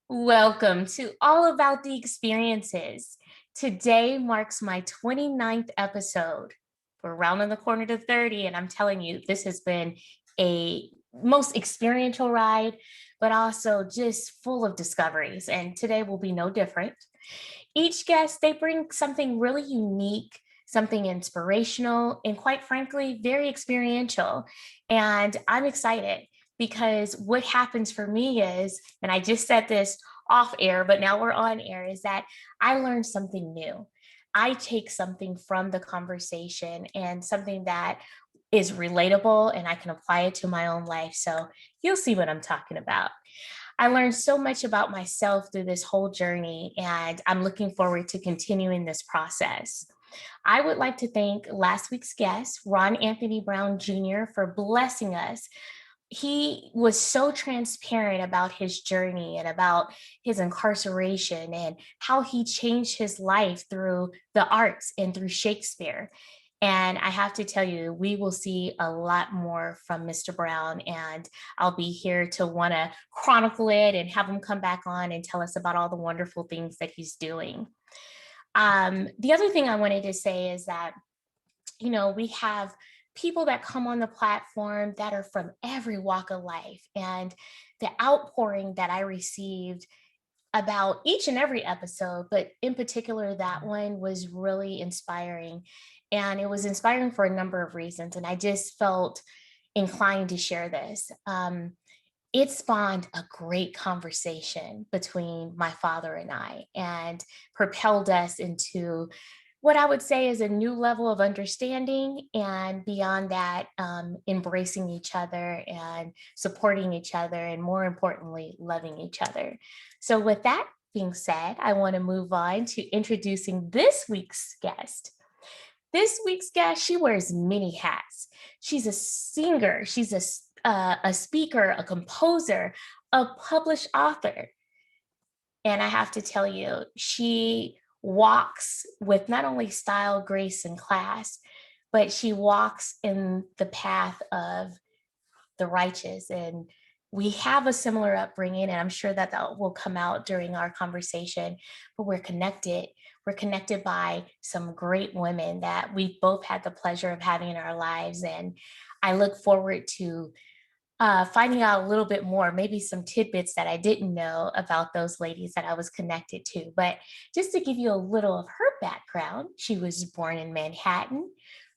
Welcome to All About the Experiences. Today marks my 29th episode. We're rounding the corner to 30, and I'm telling you, this has been a most experiential ride, but also just full of discoveries. And today will be no different. Each guest, they bring something really unique, something inspirational, and quite frankly, very experiential. And I'm excited because what happens for me is, and I just said this off air, but now we're on air, is that I learn something new. I take something from the conversation and something that is relatable and I can apply it to my own life. So you'll see what I'm talking about. I learned so much about myself through this whole journey, and I'm looking forward to continuing this process. I would like to thank last week's guest, Ron Anthony Brown Jr., for blessing us. He was so transparent about his journey and about his incarceration and how he changed his life through the arts and through Shakespeare. And I have to tell you, we will see a lot more from Mr. Brown, and I'll be here to want to chronicle it and have him come back on and tell us about all the wonderful things that he's doing. The other thing I wanted to say is that, we have people that come on the platform that are from every walk of life. And the outpouring that I received about each and every episode, but in particular, that one was really inspiring. And it was inspiring for a number of reasons. And I just felt inclined to share this. It spawned a great conversation between my father and I and propelled us into what I would say is a new level of understanding. And beyond that, embracing each other and supporting each other, and more importantly, loving each other. So, with that being said, I want to move on to introducing this week's guest. This week's guest, she wears many hats. She's a singer, she's a speaker, a composer, a published author. And I have to tell you, she walks with not only style, grace, and class, but she walks in the path of the righteous. And we have a similar upbringing, and I'm sure that that will come out during our conversation, but we're connected. We're connected by some great women that we've both had the pleasure of having in our lives. And I look forward to finding out a little bit more, maybe some tidbits that I didn't know about those ladies that I was connected to. But just to give you a little of her background, she was born in Manhattan,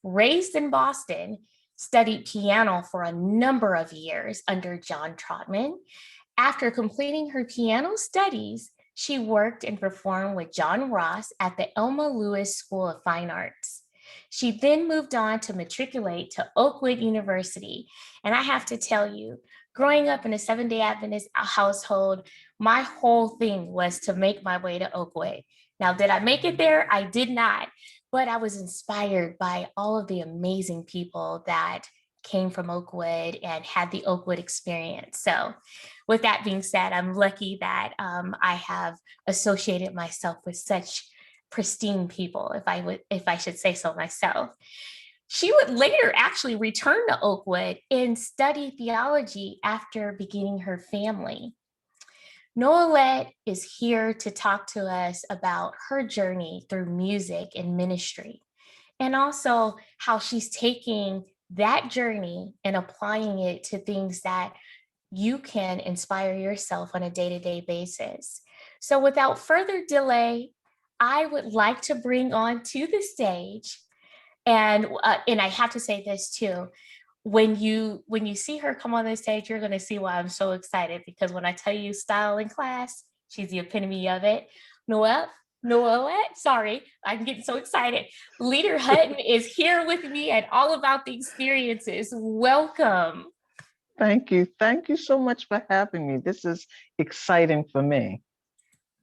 raised in Boston, studied piano for a number of years under John Trotman. After completing her piano studies, she worked and performed with John Ross at the Elma Lewis School of Fine Arts. She then moved on to matriculate to Oakwood University. And I have to tell you, growing up in a Seventh-day Adventist household, my whole thing was to make my way to Oakwood. Now, did I make it there? I did not, but I was inspired by all of the amazing people that came from Oakwood and had the Oakwood experience. So with that being said, I'm lucky that I have associated myself with such pristine people, if I should say so myself. She would later actually return to Oakwood and study theology after beginning her family. Noelette is here to talk to us about her journey through music and ministry, and also how she's taking that journey and applying it to things that you can inspire yourself on a day-to-day basis. So without further delay, I would like to bring on to the stage, and I have to say this too. When you see her come on the stage, you're going to see why I'm so excited, because when I tell you style in class, she's the epitome of it. Noelette, sorry, I'm getting so excited. Leader-Hutton is here with me and all about the experiences. Welcome. Thank you. Thank you so much for having me. This is exciting for me.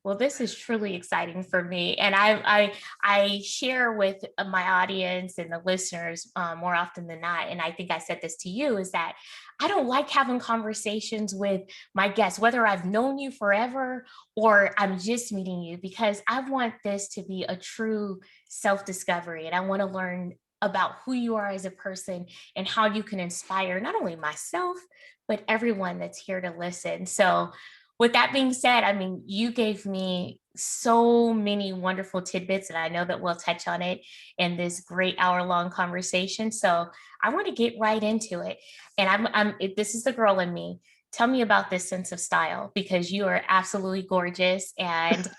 Well, this is truly exciting for me, and I share with my audience and the listeners more often than not. And I think I said this to you, is that I don't like having conversations with my guests, whether I've known you forever or I'm just meeting you, because I want this to be a true self-discovery, and I want to learn about who you are as a person and how you can inspire not only myself but everyone that's here to listen. So with that being said, I mean, you gave me so many wonderful tidbits, and I know that we'll touch on it in this great hour-long conversation. So I want to get right into it. And this is the girl in me. Tell me about this sense of style, because you are absolutely gorgeous. And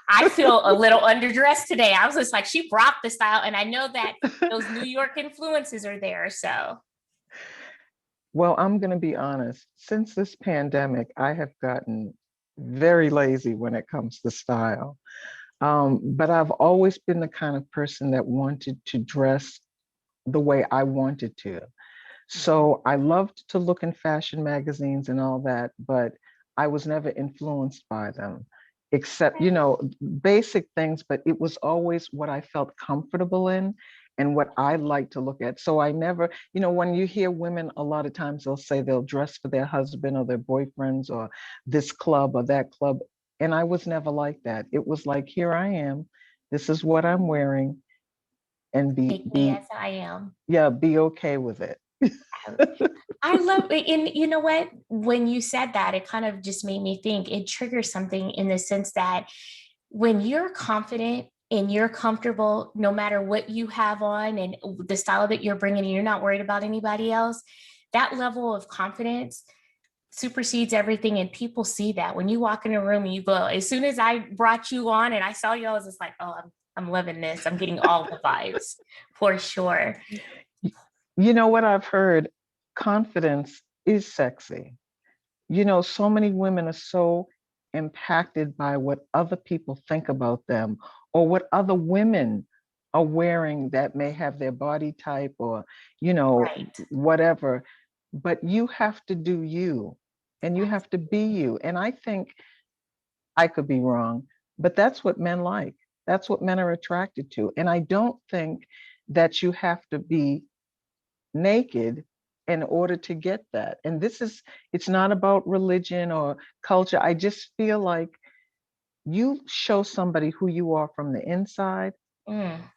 I feel a little underdressed today. I was just like, she brought the style. And I know that those New York influences are there. So Well, I'm going to be honest. Since this pandemic, I have gotten very lazy when it comes to style. But I've always been the kind of person that wanted to dress the way I wanted to. So I loved to look in fashion magazines and all that, but I was never influenced by them, except, basic things, but it was always what I felt comfortable in and what I like to look at. So I never, when you hear women, a lot of times they'll say they'll dress for their husband or their boyfriends or this club or that club. And I was never like that. It was like, here I am. This is what I'm wearing, and take me as I am. be okay with it. I love it. And you know what? When you said that, it kind of just made me think it triggers something in the sense that when you're confident and you're comfortable, no matter what you have on and the style that you're bringing, and you're not worried about anybody else, that level of confidence supersedes everything. And people see that when you walk in a room and you go, as soon as I brought you on and I saw you, I was just like, oh, I'm loving this. I'm getting all the vibes for sure. You know what I've heard? Confidence is sexy. So many women are so impacted by what other people think about them or what other women are wearing that may have their body type or, Right. whatever. But you have to do you and you have to be you. And I think I could be wrong, but that's what men like. That's what men are attracted to. And I don't think that you have to be naked in order to get that. And it's not about religion or culture. I just feel like you show somebody who you are from the inside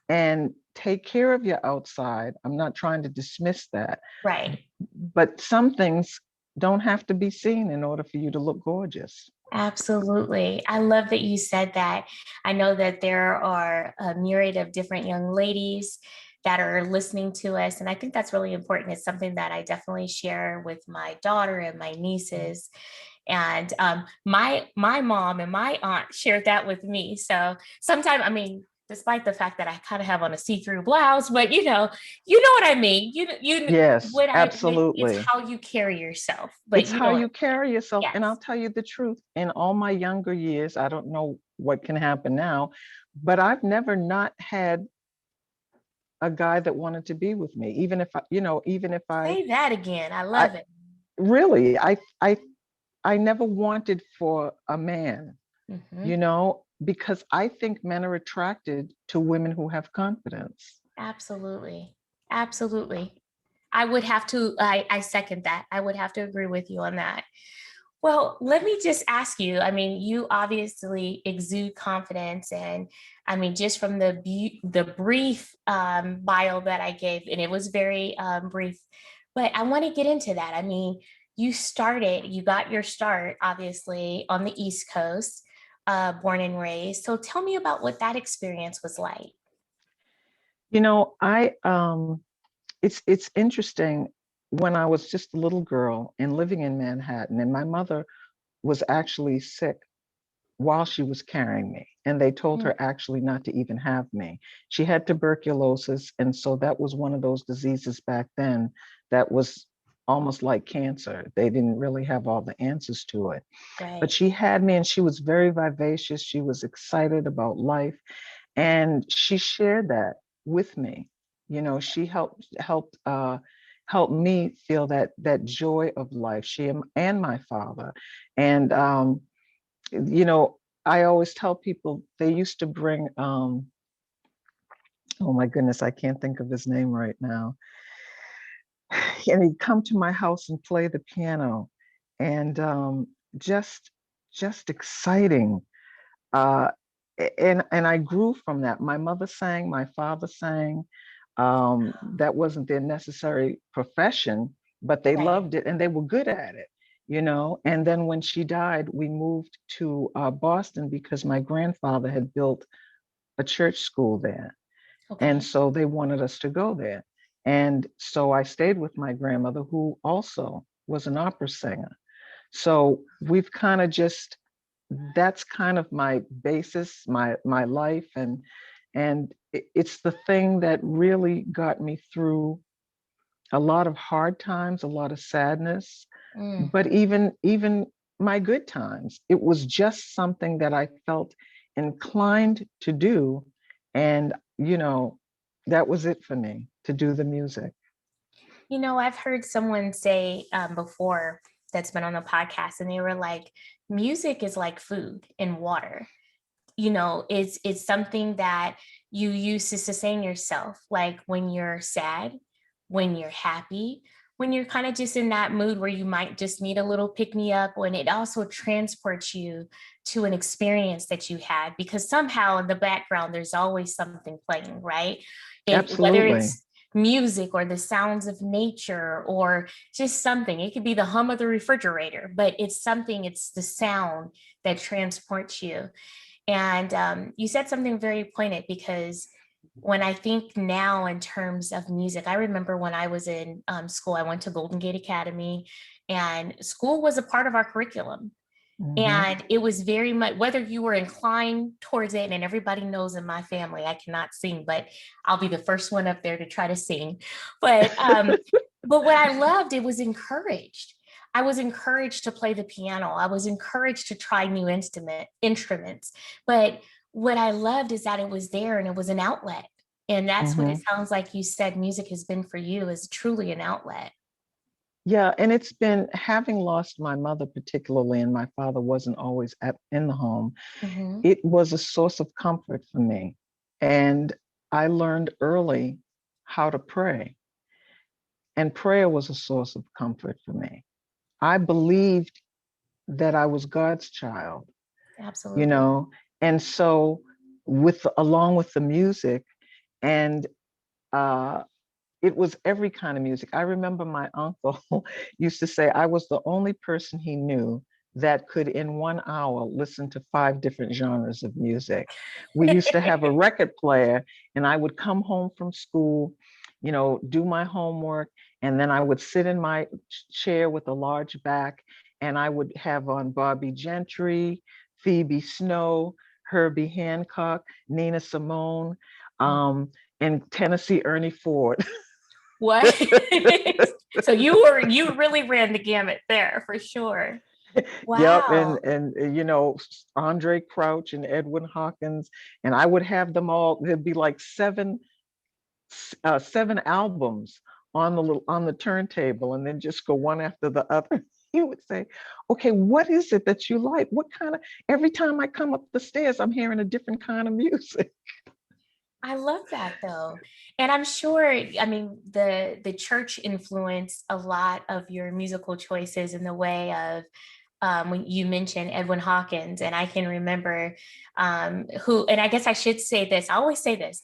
and take care of your outside. I'm not trying to dismiss that. Right. But some things don't have to be seen in order for you to look gorgeous. Absolutely. I love that you said that. I know that there are a myriad of different young ladies that are listening to us. And I think that's really important. It's something that I definitely share with my daughter and my nieces. And my mom and my aunt shared that with me. So sometimes, I mean, despite the fact that I kind of have on a see-through blouse, but you know what I mean. Yes, It's absolutely. how you carry yourself. But It's you how know what? you carry yourself. And I'll Yes. tell you the truth, in all my younger years, I don't know what can happen now, but I've never not had a guy that wanted to be with me, even if I Say that again. I I love it. really I never wanted for a man, Mhm. because I think men are attracted to women who have confidence. Absolutely. Absolutely. I second that. I would have to agree with you on that. Well, let me just ask you. I mean, you obviously exude confidence, and I mean, just from the brief bio that I gave, and it was very brief, but I want to get into that. I mean, you got your start, obviously, on the East Coast, born and raised. So tell me about what that experience was like. I it's interesting. When I was just a little girl and living in Manhattan, and my mother was actually sick while she was carrying me, and they told Mm. her actually not to even have me. She had tuberculosis, and so that was one of those diseases back then that was almost like cancer. They didn't really have all the answers to it. But Right. she had me, and she was very vivacious. She was excited about life, and she shared that with me. She helped me feel that joy of life. She and my father, and you know, I always tell people they used to bring, oh my goodness, I can't think of his name right now. And he'd come to my house and play the piano, and just, just exciting. Uh, and I grew from that. My mother sang, my father sang. That wasn't their necessary profession, but they Right. loved it and they were good at it. you know. And then when she died, we moved to Boston because my grandfather had built a church school there. And Okay. so they wanted us to go there. And so I stayed with my grandmother, who also was an opera singer. So we've kind of just, that's kind of my basis, my life. And it's the thing that really got me through a lot of hard times, a lot of sadness, Mm. but even my good times. It was just something that I felt inclined to do. And, you know, that was it for me, to do the music. You know, I've heard someone say before that's been on the podcast, and they were like, music is like food and water. You know, it's something that you use to sustain yourself, like when you're sad, when you're happy, when you're kind of just in that mood where you might just need a little pick me up, when it also transports you to an experience that you had, because somehow in the background there's always something playing, right? Whether Absolutely. it's music or the sounds of nature or just something, it could be the hum of the refrigerator, but it's something, it's the sound that transports you. And you said something very poignant, because when I think now in terms of music, I remember when I was in school, I went to Golden Gate Academy, and school was a part of our curriculum. Hmm. And it was very much, whether you were inclined towards it, and everybody knows in my family, I cannot sing, but I'll be the first one up there to try to sing. But what I loved, it was encouraged. I was encouraged to play the piano. I was encouraged to try new instruments. But what I loved is that it was there and it was an outlet. And that's what it Hmm. sounds like you said music has been for you, is truly an outlet. Yeah, and it's been, having lost my mother particularly, and my father wasn't always in the home, Mhm. it was a source of comfort for me. And I learned early how to pray, and prayer was a source of comfort for me. I believed that I was God's child, you Absolutely. know, and so with along with the music, and uh, it was every kind of music. I remember my uncle used to say I was the only person he knew that could in 1 hour listen to 5 different genres of music. We used to have a record player, and I would come home from school, you know, do my homework, and then I would sit in my chair with a large back, and I would have on Bobby Gentry, Phoebe Snow, Herbie Hancock, Nina Simone, um, and Tennessee Ernie Ford. What? So you really ran the gamut there for sure. Yep, Wow. you know, Andre Crouch and Edwin Hawkins, and I would have them all. There'd be like seven albums on the turntable, and then just go one after the other. He would say, "Okay, what is it that you like? What kind of?" Every time I come up the stairs, I'm hearing a different kind of music. I love that though. And I'm sure, I mean, the church influenced a lot of your musical choices in the way of when you mentioned Edwin Hawkins, and I can remember who, and I guess I should say this, I always say this.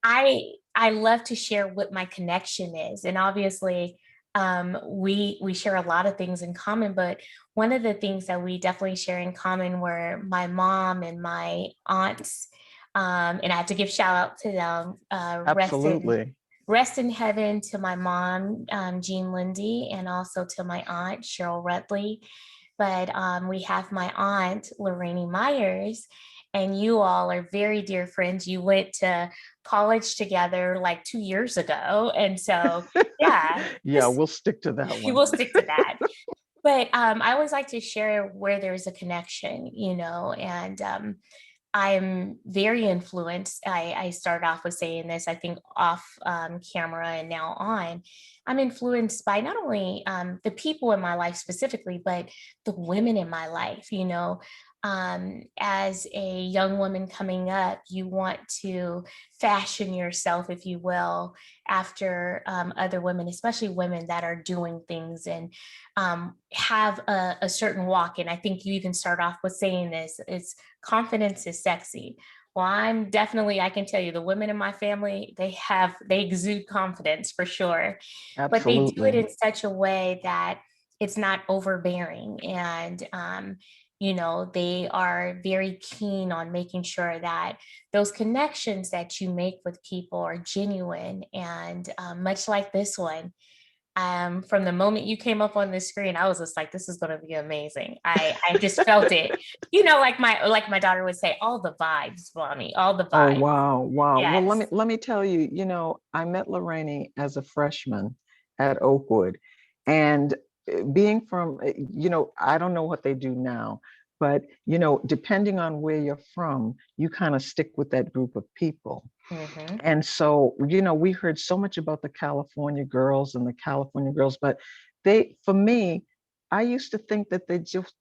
I love to share what my connection is. And obviously we share a lot of things in common, but one of the things that we definitely share in common were my mom and my aunts. And I have to give shout out to them. Absolutely. Rest in heaven to my mom, Jean Lindy, and also to my aunt, Cheryl Rutley. But we have my aunt, Lorraine Myers, and you all are very dear friends. You went to college together like 2 years ago. And so, yeah, Yeah, just we'll stick to that you one. will stick to that. But I always like to share where there's a connection, you know, and I'm very influenced. I start off with saying this, I think off camera and now on. I'm influenced by not only the people in my life specifically, but the women in my life. You know, as a young woman coming up, you want to fashion yourself, if you will, after other women, especially women that are doing things and have a certain walk. And I think you even start off with saying this, it's confidence is sexy. Well, I can tell you the women in my family, they exude confidence for sure, but they do it Absolutely. in such a way that it's not overbearing. And, they are very keen on making sure that those connections that you make with people are genuine. And much like this one, from the moment you came up on the screen, I was just like, this is going to be amazing. I just felt it, like my daughter would say, all the vibes, mommy, all the Oh, vibes. wow, wow. Well, let me Yes. let me tell you, I met Lorraine as a freshman at Oakwood, and being from, I don't know what they do now, but depending on where you're from, you kind of stick with that group of people. Hmm. And so, we heard so much about the California girls and the California girls, but for me, I used to think that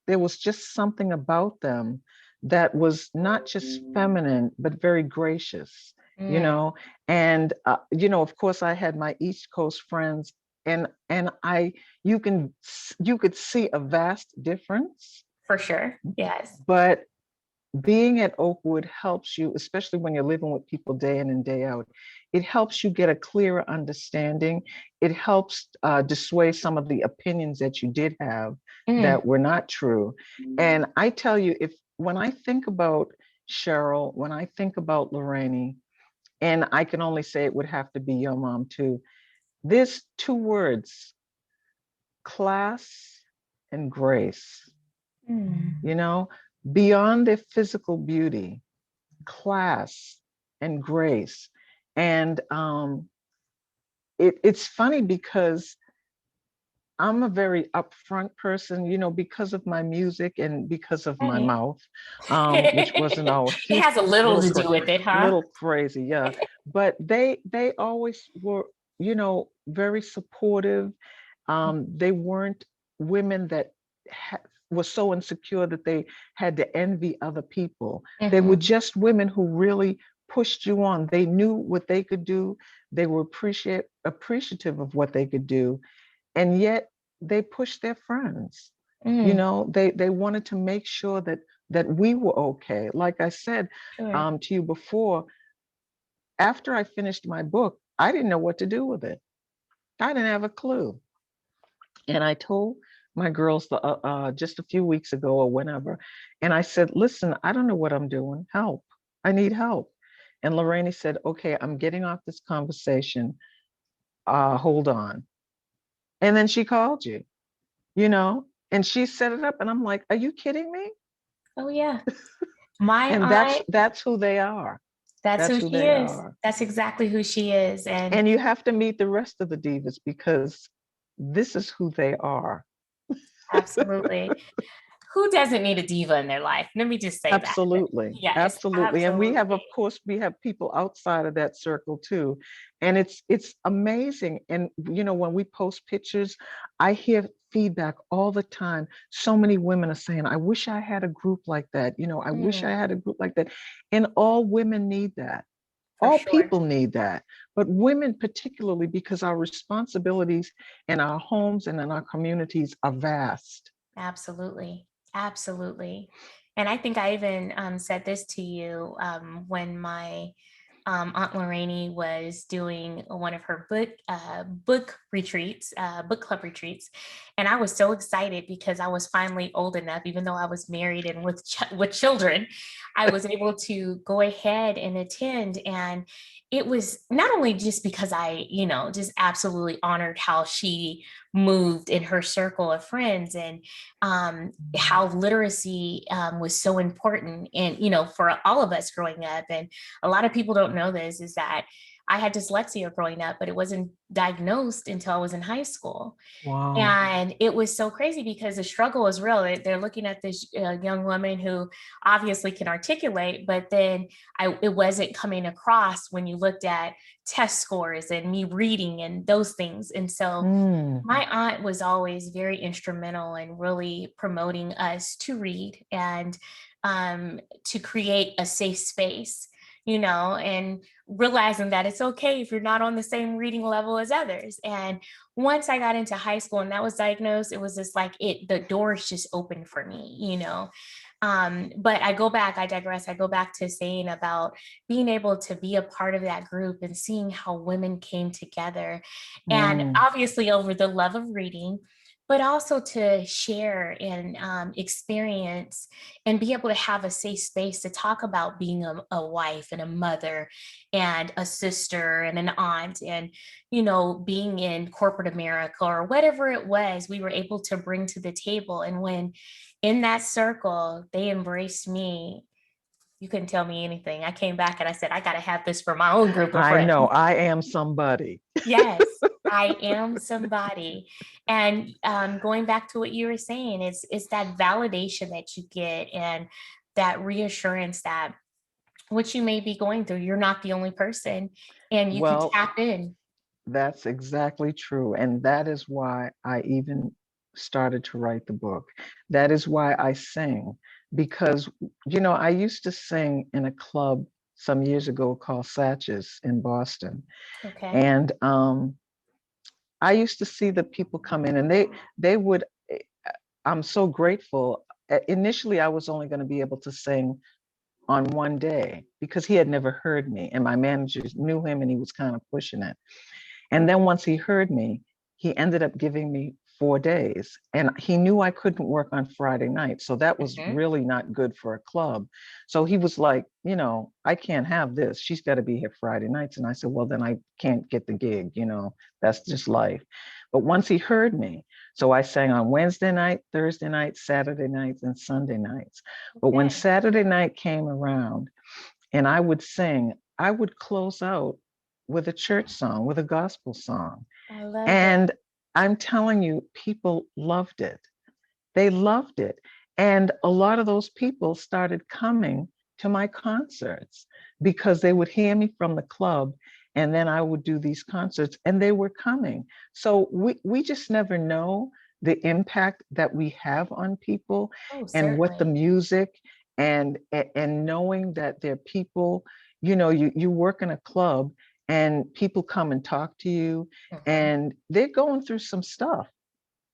there was just something about them that was not just feminine, but very gracious, you Mm, know. And of course, I had my East Coast friends, and you could see a vast difference, for sure. Yes. but being at Oakwood helps you, especially when you're living with people day in and day out. It helps you get a clearer understanding. It helps dissuade some of the opinions that you did have Mm, that were not true. And I tell you, when I think about Cheryl, when I think about Lorraine, and I can only say it would have to be your mom too, there's two words: class and grace. mm, You know, beyond their physical beauty, class and grace. And it's funny because I'm a very upfront person, because of my music and because of my mhm. mouth, which wasn't always It has a little little to do with it, huh? little crazy, yeah. But they always were, very supportive. They weren't women that were so insecure that they had to envy other people. They were Hmm. just women who really pushed you on. They knew what they could do. They were appreciative of what they could do, and yet they pushed their friends. Mm, They wanted to make sure that we were okay. Like I said sure. to you before, after I finished my book, I didn't know what to do with it. I didn't have a clue. And I told my girls just a few weeks ago or whenever, and I said, listen, I don't know what I'm doing. Help. I need help. And Lorraine said, okay, I'm getting off this conversation. Hold on. And then she called and she set it up. And I'm like, are you kidding me? Oh yeah. My And that's aunt, that's who they are. that's That's who who she they is. are. That's exactly who she is. And And you have to meet the rest of the divas because this is who they are. absolutely. Who doesn't need a diva in their life? Let me just say that. Absolutely. Yes, Absolutely. And we have, of absolutely. course, we have people outside of that circle too. And it's amazing. And when we post pictures, I hear feedback all the time. So many women are saying, I wish I had a group like that. I wish I Mm, had a group like that. And all women need that. for All sure. people need that. But women particularly, because our responsibilities in our homes and in our communities are vast. Absolutely. Absolutely. And I think I even said this to you when my Aunt Lorraine was doing one of her book retreats, book club retreats, and I was so excited because I was finally old enough, even though I was married and with children, I was able to go ahead and attend. And it was not only just because I, just absolutely honored how she moved in her circle of friends, and how literacy was so important, and for all of us growing up. And a lot of people don't know this, is that I had dyslexia growing up, but it wasn't diagnosed until I was in high school. Wow. And it was so crazy because the struggle is real. They're looking at this young woman who obviously can articulate, but then it wasn't coming across when you looked at test scores and me reading and those things. And so Mm, my aunt was always very instrumental in really promoting us to read, and to create a safe space, and realizing that it's okay if you're not on the same reading level as others. And once I got into high school and that was diagnosed, it was just like the doors just opened for me. But I digress. I go back to saying about being able to be a part of that group and seeing how women came together, and mm, obviously over the love of reading, but also to share and experience and be able to have a safe space to talk about being a wife and a mother and a sister and an aunt and, being in corporate America or whatever it was, we were able to bring to the table. And when in that circle, they embraced me, you couldn't tell me anything. I came back and I said, I got to have this for my own group of I friends. know I am somebody. Yes, I am somebody. And going back to what you were saying, it's that validation that you get and that reassurance that what you may be going through, you're not the only person and you can Well, tap in. that's exactly true. And that is why I even started to write the book. That is why I sing, because, I used to sing in a club some years ago called Satch's in Boston. Okay. And I used to see the people come in and they would, I'm so grateful. Initially, I was only going to be able to sing on one day because he had never heard me. And my manager knew him and he was kind of pushing it. And then once he heard me, he ended up giving me 4 days. And he knew I couldn't work on Friday night. So that was really not good for a club. So he was like, I can't have this. She's got to be here Friday nights. And I said, well, then I can't get the gig. That's just life. But once he heard me, so I sang on Wednesday night, Thursday night, Saturday nights, and Sunday nights. But when Saturday night came around and I would sing, I would close out with a church song, with a gospel song. I love And it. I'm telling you, people loved it. They loved it. And a lot of those people started coming to my concerts because they would hear me from the club and then I would do these concerts and they were coming. So we just never know the impact that we have on people Oh, and what the certainly. music and knowing that there are people, you work in a club and people come and talk to you and they're going through some stuff,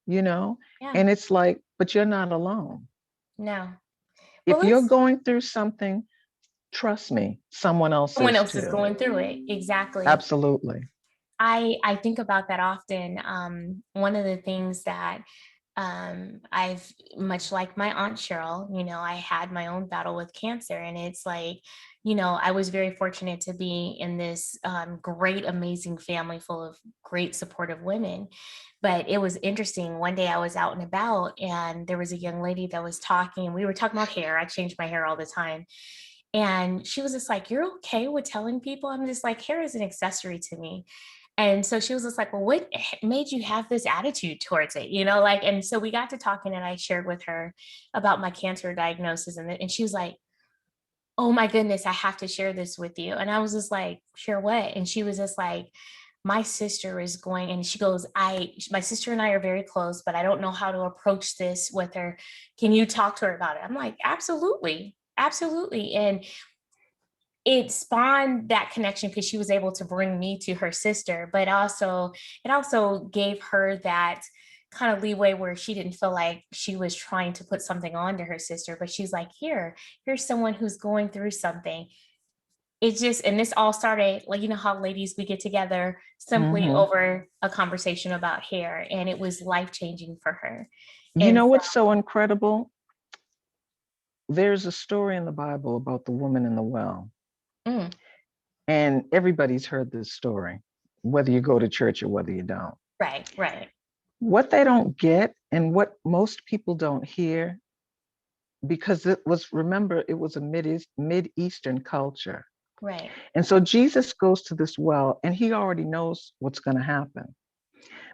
Yeah. and it's like, but you're not alone. No. Well, If you're going through something, trust me, someone else someone is else is too. going through it. Exactly. Absolutely. I think about that often. One of the things that I've, much like my Aunt Cheryl, I had my own battle with cancer. And it's like, I was very fortunate to be in this great, amazing family full of great, supportive women. But it was interesting. One day I was out and about, and there was a young lady that was talking, and we were talking about hair. I change my hair all the time. And she was just like, "You're okay with telling people?" I'm just like, hair is an accessory to me. And so she was just like, well, what made you have this attitude towards it? And so we got to talking and I shared with her about my cancer diagnosis. And she was like, oh my goodness, I have to share this with you. And I was just like, share what? And she was just like, my sister is going, and she goes, my sister and I are very close, but I don't know how to approach this with her. Can you talk to her about it? I'm like, absolutely. Absolutely. And it spawned that connection because she was able to bring me to her sister, but also it also gave her that kind of leeway where she didn't feel like she was trying to put something on to her sister, but she's like, here's someone who's going through something. It just, and this all started like, how ladies, we get together simply Hmm. over a conversation about hair, and it was life changing for her. You And know what's so incredible? There's a story in the Bible about the woman in the well, mm, and everybody's heard this story, whether you go to church or whether you don't. right, right, What they don't get and what most people don't hear, because remember, it was a Mid-Eastern culture. right. And so Jesus goes to this well and he already knows what's going to happen.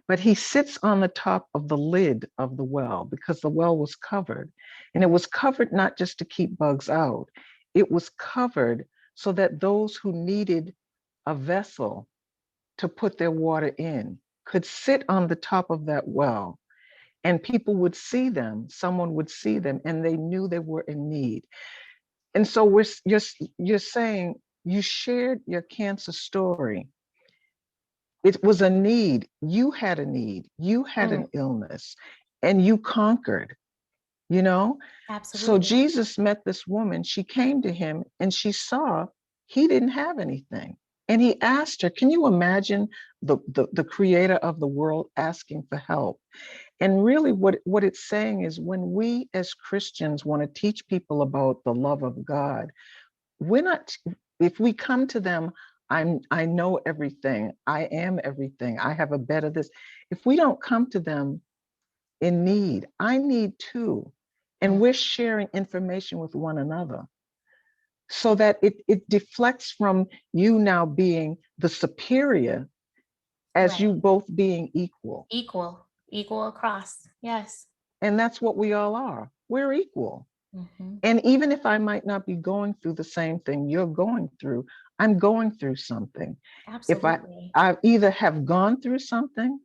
But he sits on the top of the lid of the well because the well was covered. And it was covered not just to keep bugs out, it was covered so that those who needed a vessel to put their water in could sit on the top of that well and people would see them, someone would see them, and they knew they were in need. And so you're saying you shared your cancer story. It was a need. You had a need. You had Mm, an illness, and you conquered, you know? So absolutely. Jesus met this woman. She came to him and she saw he didn't have anything. And he asked her, can you imagine the creator of the world asking for help? And really what it's saying is when we as Christians want to teach people about the love of God, we're not, if we come to them, I know everything, I am everything, I have a better this. If we don't come to them in need, I need too. And we're sharing information with one another so that it deflects from you now being the superior as you Right. both being equal. Equal across. Yes. And that's what we all are. We're equal. Mhm. And even if I might not be going through the same thing you're going through, I'm going through something. If Absolutely. I either have gone through something,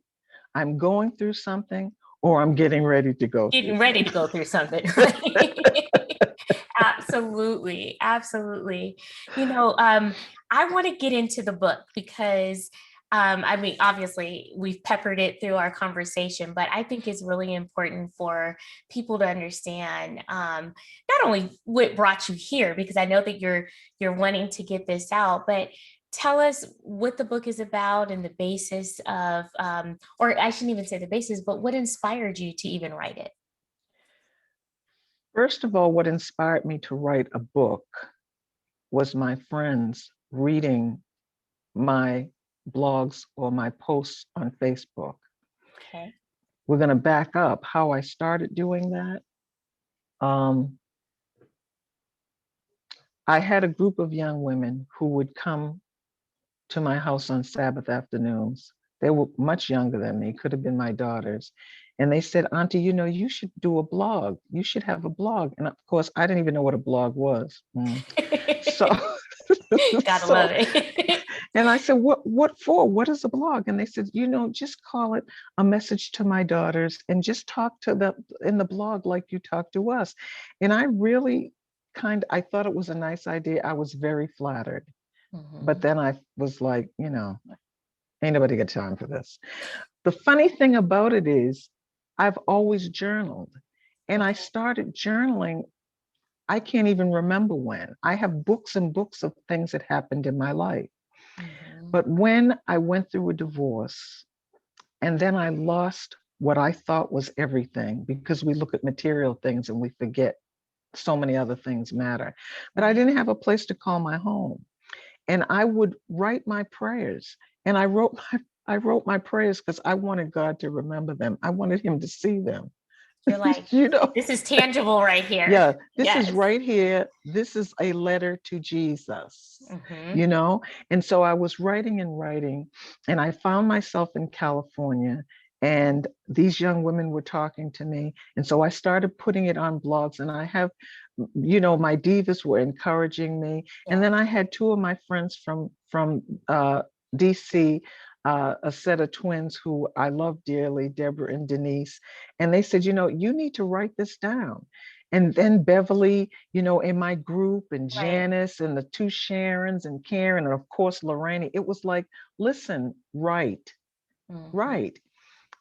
I'm going through something, or I'm getting ready to go through Getting ready to something. go through something. Right? Absolutely. Absolutely. You know, I want to get into the book because I mean, obviously, we've peppered it through our conversation, but I think it's really important for people to understand not only what brought you here, because I know that you're wanting to get this out, but tell us what the book is about and the basis of, or I shouldn't even say the basis, but what inspired you to even write it? First of all, what inspired me to write a book was my friends reading my blogs or my posts on Facebook. Okay. We're going to back up how I started doing that. Um, I had a group of young women who would come to my house on Sabbath afternoons. They were much younger than me, could have been my daughters. And they said, Auntie, you know, you should do a blog. You should have a blog. And of course, I didn't even know what a blog was. So, Gotta love so, it. and I said, what for? What is a blog? And they said, you know, just call it a message to my daughters and just talk to them in the blog like you talk to us. And I really I thought it was a nice idea. I was very flattered. But Mhm. then I was like, you know, ain't nobody got time for this. The funny thing about it is I've always journaled, and I Okay. started journaling. I can't even remember when. I have books and books of things that happened in my life. Mhm. But when I went through a divorce and then I lost what I thought was everything, because we look at material things and we forget so many other things matter. But I Right. didn't have a place to call my home. And I would write my prayers. And I wrote my prayers because I wanted God to remember them. I wanted him to see them. You're like, You know, this is tangible right here. yeah, this is Yes. right here. This is a letter to Jesus, Hmm. you know? And so I was writing and writing, and I found myself in California, and these young women were talking to me. And so I started putting it on blogs, and I have, you know, my divas were encouraging me. And Yeah. then I had two of my friends from DC, a set of twins who I love dearly, Deborah and Denise. And they said, you know, you need to write this down. And then Beverly, you know, in my group, and Right. Janice, and the two Sharons, and Karen, and of course Lorraine, it was like, listen, write, Hmm. write.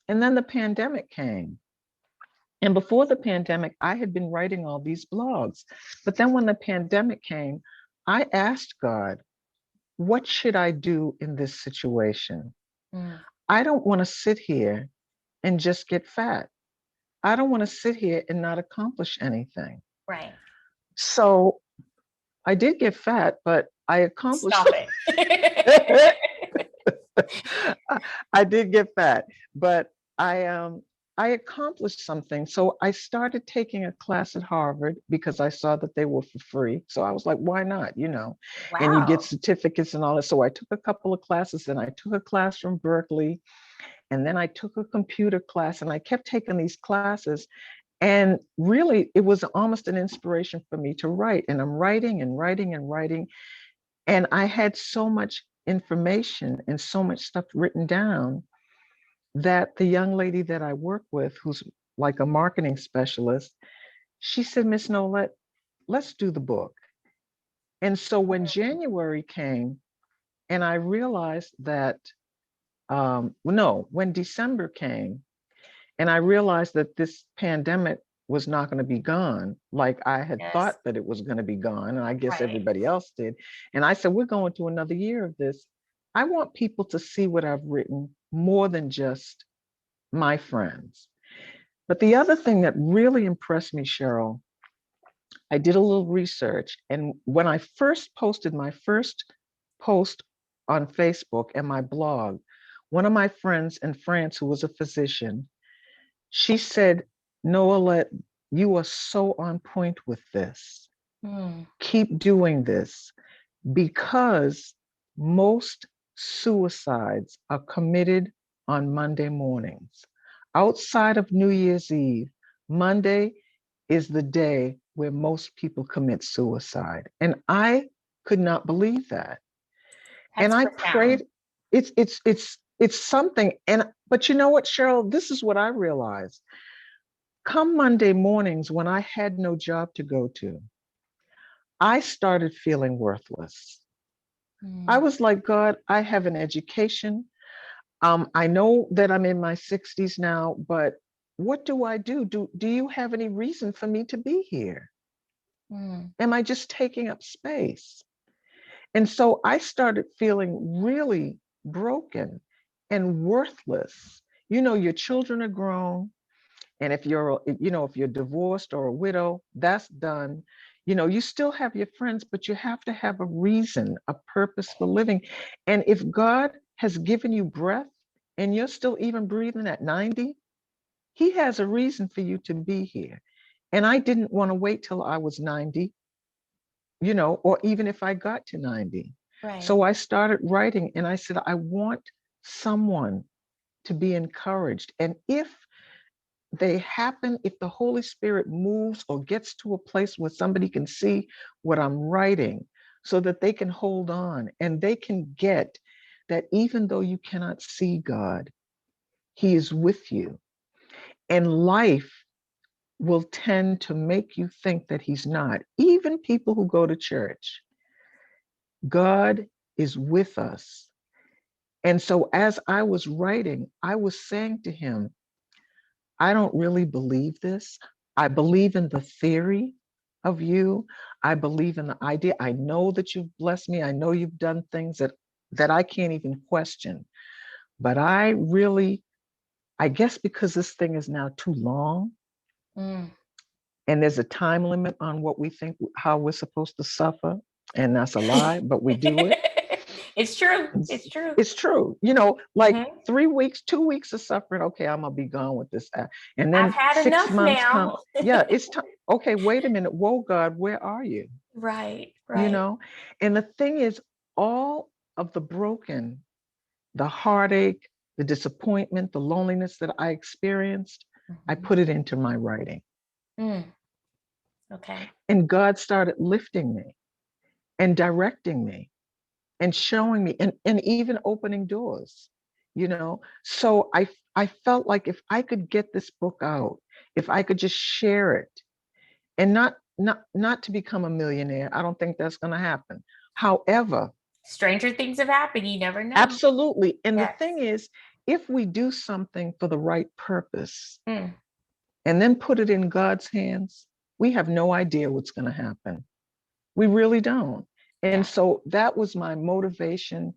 And then the pandemic came. And before the pandemic, I had been writing all these blogs. But then when the pandemic came, I asked God, what should I do in this situation? Mm. I don't want to sit here and just get fat. I don't want to sit here and not accomplish anything. Right. So I did get fat, but I accomplished. Stop it. I did get fat, but I accomplished something. So I started taking a class at Harvard because I saw that they were for free. So I was like, why not? You know, and you get Wow. certificates and all that. So I took a couple of classes, and I took a class from Berkeley, and then I took a computer class, and I kept taking these classes. And really, it was almost an inspiration for me to write. And I'm writing and writing and writing. And I had so much information and so much stuff written down that the young lady that I work with, who's like a marketing specialist, she said, Miss Noelette, let's do the book. And so when January came and I realized that, well, no, when December came and I realized that this pandemic was not going to be gone like I had Yes. thought that it was going to be gone, and I guess Right. everybody else did. And I said, we're going to another year of this. I want people to see what I've written more than just my friends. But the other thing that really impressed me, Cheryl, I did a little research. And when I first posted my first post on Facebook and my blog, one of my friends in France who was a physician, she said, Noelette, you are so on point with this. Keep doing this, because most suicides are committed on Monday mornings. Outside of New Year's Eve, Monday is the day where most people commit suicide. And I could not believe that. That's And I profound. prayed, it's something. But you know what, Cheryl, this is what I realized. Come Monday mornings, when I had no job to go to, I started feeling worthless. I was like, God, I have an education. I know that I'm in my 60s now, but what do I do? Do you have any reason for me to be here? Am I just taking up space? And so I started feeling really broken and worthless. You know, your children are grown. And if you're divorced or a widow, that's done. You know, you still have your friends, but you have to have a reason, a purpose for living. And if God has given you breath and you're still even breathing at 90, he has a reason for you to be here. And I didn't want to wait till I was 90, or even if I got to 90. Right. So I started writing and I said, I want someone to be encouraged. And if the Holy Spirit moves or gets to a place where somebody can see what I'm writing, so that they can hold on and they can get that even though you cannot see God, he is with you. And life will tend to make you think that he's not. Even people who go to church, God is with us. And so as I was writing, I was saying to him, I don't really believe this. I believe in the theory of you. I believe in the idea. I know that you've blessed me. I know you've done things that I can't even question. But I guess because this thing is now too long, and there's a time limit on what we think, how we're supposed to suffer. And that's a lie, but we do it. It's true. It's true. It's true. 3 weeks, 2 weeks of suffering. Okay, I'm gonna be gone with this. And then I've had 6 enough months now. come. Yeah, it's time. Okay, wait a minute. Whoa, God, where are you? Right. And the thing is, all of the broken, the heartache, the disappointment, the loneliness that I experienced, I put it into my writing. Okay. And God started lifting me and directing me and showing me and even opening doors. So I felt like if I could get this book out, if I could just share it, and not to become a millionaire, I don't think that's going to happen. However, stranger things have happened. You never know. Absolutely. And yes. The thing is, if we do something for the right purpose and then put it in God's hands, we have no idea what's going to happen. We really don't. And so that was my motivation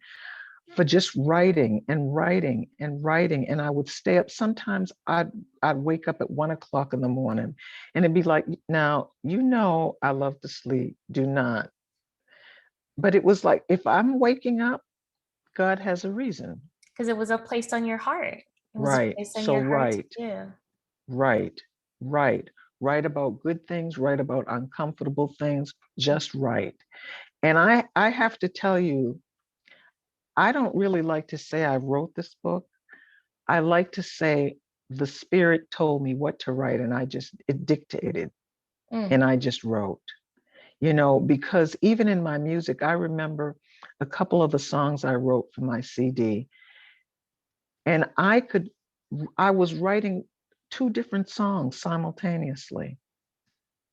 for just writing and writing and writing. And I would stay up. Sometimes I'd wake up at 1 o'clock in the morning and it'd be like, now, I love to sleep. Do not. But it was like, if I'm waking up, God has a reason. Because it was a place on your heart. Right. So right. Write about good things, write about uncomfortable things, just write. And I have to tell you, I don't really like to say I wrote this book. I like to say the Spirit told me what to write and it dictated and I just wrote, because even in my music, I remember a couple of the songs I wrote for my CD, and I was writing 2 different songs simultaneously,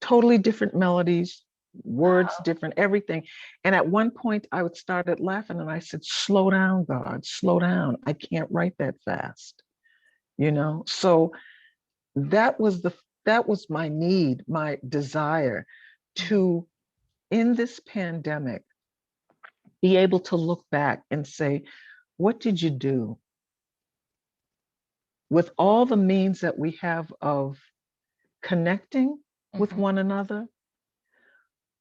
totally different melodies, words, different everything. And at one point I would started laughing and I said, slow down, God, slow down. I can't write that fast, So that was my need, my desire to, in this pandemic, be able to look back and say, what did you do? with all the means that we have of connecting with Mhm. one another,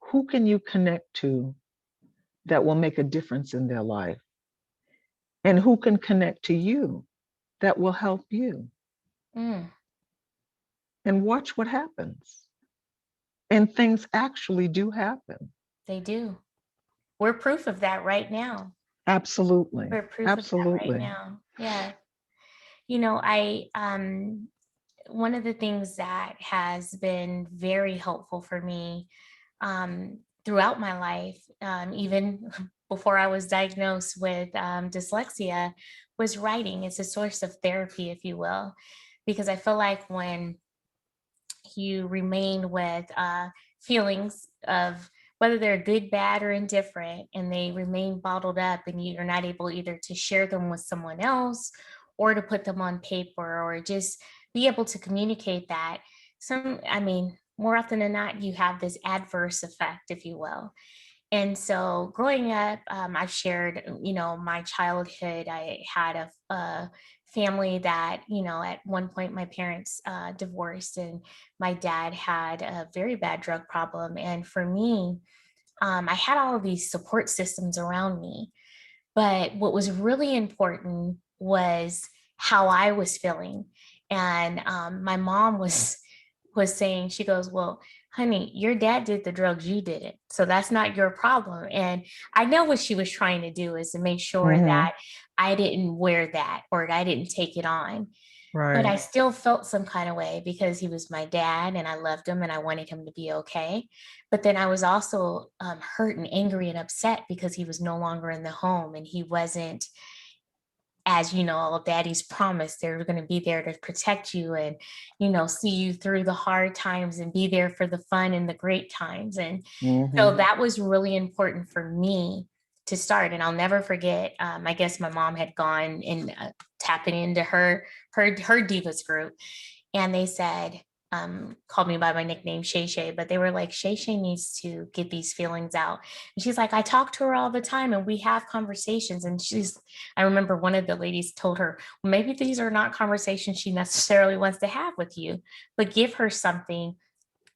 who can you connect to that will make a difference in their life? And who can connect to you that will help you? Mm, And watch what happens. And things actually do happen. they do. We're proof of that right now. Absolutely. We're proof of that right Absolutely. now. Yeah. You know, I one of the things that has been very helpful for me throughout my life, even before I was diagnosed with dyslexia, was writing. It's a source of therapy, if you will, because I feel like when you remain with feelings of whether they're good, bad, or indifferent, and they remain bottled up, and you're not able either to share them with someone else or to put them on paper or just be able to communicate that. I mean, more often than not, you have this adverse effect, if you will. And so growing up, I've shared, my childhood. I had a family that, at one point my parents divorced, and my dad had a very bad drug problem. And for me, I had all of these support systems around me. But what was really important was how I was feeling. And my mom was saying, she goes, "Well, honey, your dad did the drugs, you did it. So that's not your problem." And I know what she was trying to do is to make sure Hmm. that I didn't wear that or I didn't take it on. But I Right. still felt some kind of way because he was my dad and I loved him and I wanted him to be okay. But then I was also hurt and angry and upset because he was no longer in the home and he wasn't, as all daddies promised, they were going to be there to protect you and, see you through the hard times and be there for the fun and the great times. And so Hmm. that was really important for me to start. And I'll never forget, I guess my mom had gone and tapping into her divas group, and they said, called me by my nickname Shay Shay, but they were like, Shay Shay needs to get these feelings out. And she's like, I talk to her all the time and we have conversations. And I remember one of the ladies told her, well, maybe these are not conversations she necessarily wants to have with you, but give her something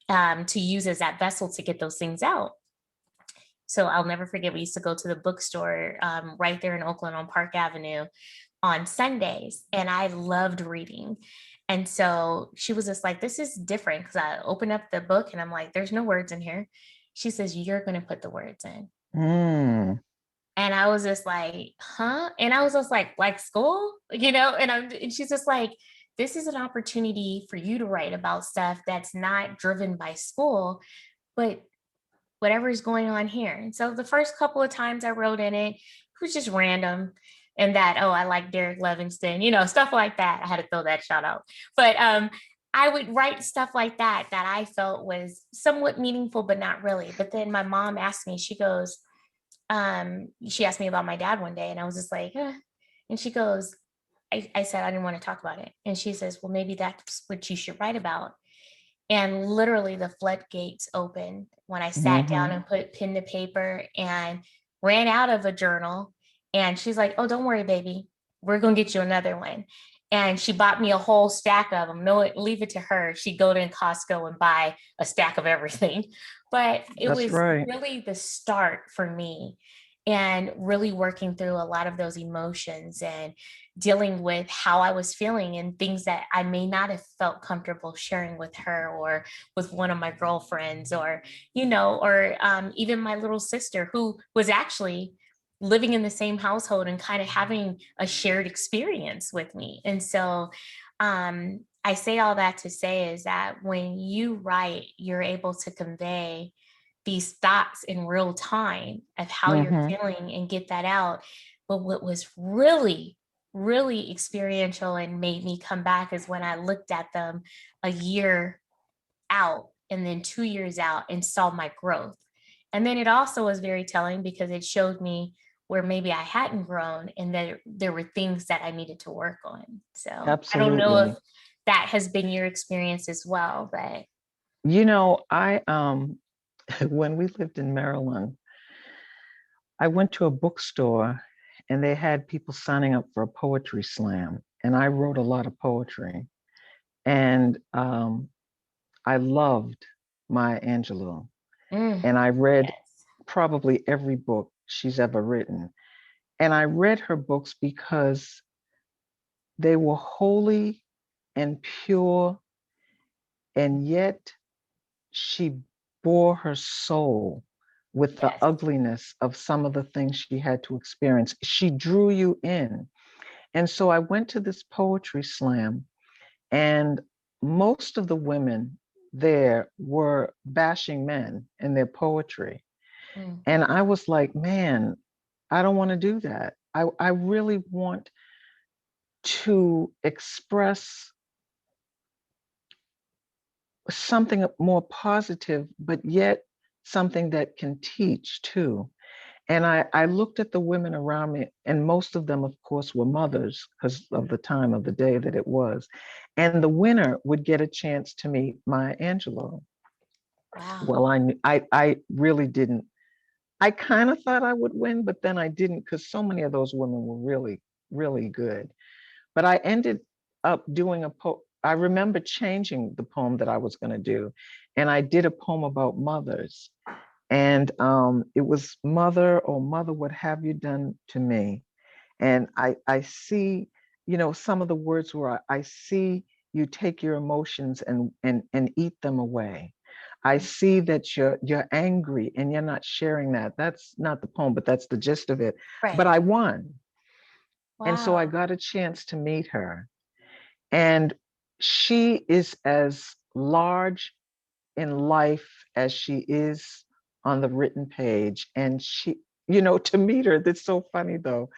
to use as that vessel to get those things out. So I'll never forget, we used to go to the bookstore right there in Oakland on Park Avenue on Sundays, and I loved reading. And so she was just like, this is different, because I opened up the book and I'm like, there's no words in here. She says, you're going to put the words in. Mm. And I was just like, huh? And I was just like school, and she's just like, this is an opportunity for you to write about stuff that's not driven by school, but whatever is going on here. And so the first couple of times I wrote in it, it was just random. And that, oh, I like Derek Livingston, stuff like that. I had to throw that shout out. But I would write stuff like that I felt was somewhat meaningful, but not really. But then my mom asked me, she asked me about my dad one day, and I was just like, eh. And she goes, I said I didn't want to talk about it. And she says, well, maybe that's what you should write about. And literally the floodgates opened when I sat down Hmm. and put pen to paper and ran out of a journal. And she's like, oh, don't worry, baby. We're going to get you another one. And she bought me a whole stack of them. No, leave it to her. She'd go to Costco and buy a stack of everything. But it That's was right. really the start for me, and really working through a lot of those emotions and dealing with how I was feeling and things that I may not have felt comfortable sharing with her or with one of my girlfriends, or even my little sister, who was actually living in the same household and kind of having a shared experience with me. And so I say all that to say is that when you write, you're able to convey these thoughts in real time of how you're Hmm. feeling and get that out. But what was really, really experiential and made me come back is when I looked at them a year out and then 2 years out and saw my growth. And then it also was very telling because it showed me where maybe I hadn't grown and that there were things that I needed to work on. So I don't know if Absolutely. that has been your experience as well, but I when we lived in Maryland, I went to a bookstore and they had people signing up for a poetry slam. and I wrote a lot of poetry. And I loved Maya Angelou. Mm, And I read yes. probably every book she's ever written. And I read her books because they were holy and pure, and yet she bore her soul with the Yes. ugliness of some of the things she had to experience. She drew you in. And so I went to this poetry slam, and most of the women there were bashing men in their poetry. Mm, And I was like, man, I don't want to do that. I really want to express something more positive, but yet something that can teach too. And I looked at the women around me, and most of them, of course, were mothers because of the time of the day that it was. And the winner would get a chance to meet Maya Angelou. wow. Well, I really didn't. I kind of thought I would win, but then I didn't because so many of those women were really, really good. But I ended up doing I remember changing the poem that I was going to do, and I did a poem about mothers. And it was mother, oh mother, what have you done to me? And I see, some of the words where I see you take your emotions and eat them away. I see that you're angry and you're not sharing that. That's not the poem, but that's the gist of it. But Right. I won. And so I Wow. got a chance to meet her. And she is as large in life as she is on the written page. And she, to meet her, that's so funny though.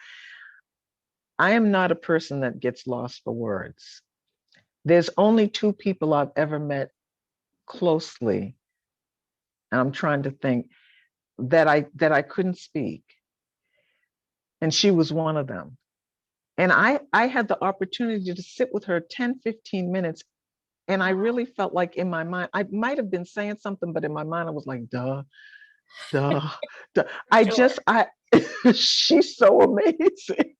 I am not a person that gets lost for words. There's only two people I've ever met closely, and I'm trying to think that I couldn't speak. And she was one of them. And I had the opportunity to sit with her 10, 15 minutes. And I really felt like in my mind, I might have been saying something, but in my mind, I was like, duh, duh, duh. Sure. She's so amazing.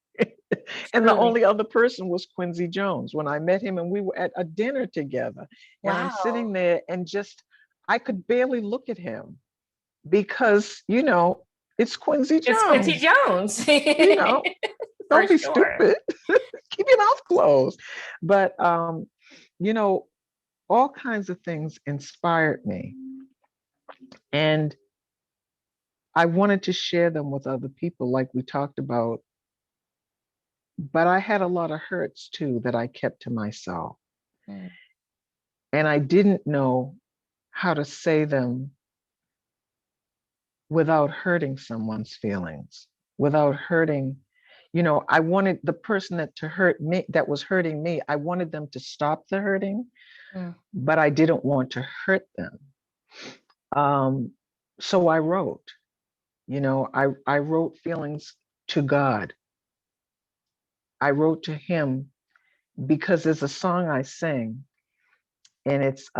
And the Truly. only other person was Quincy Jones when I met him, and we were at a dinner together. And I'm sitting Wow. there and I could barely look at him because, it's Quincy It's Quincy Jones. Jones. You know, For don't be sure. stupid. Keep your mouth closed. But, you know, all kinds of things inspired me. And I wanted to share them with other people, like we talked about. But I had a lot of hurts too that I kept to myself. Mm, And I didn't know how to say them without hurting someone's feelings, without hurting, I wanted the person to hurt me, that was hurting me, I wanted them to stop the hurting, mm, but I didn't want to hurt them. Um, so I wrote, I wrote feelings to God. I wrote to him because there's a song I sing, and it's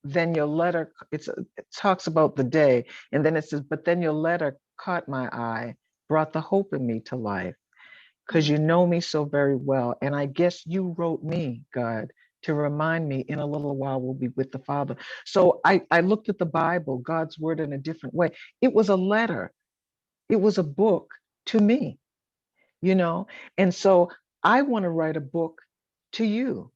then your letter, it talks about the day, and then it says, but then your letter caught my eye, brought the hope in me to life, because mm. you know me so very well. And I guess you wrote me, God, to remind me in a little while we'll be with the Father. So I looked at the Bible, God's word, in a different way. It was a letter, it was a book to me, you know? And so I want to write a book to you,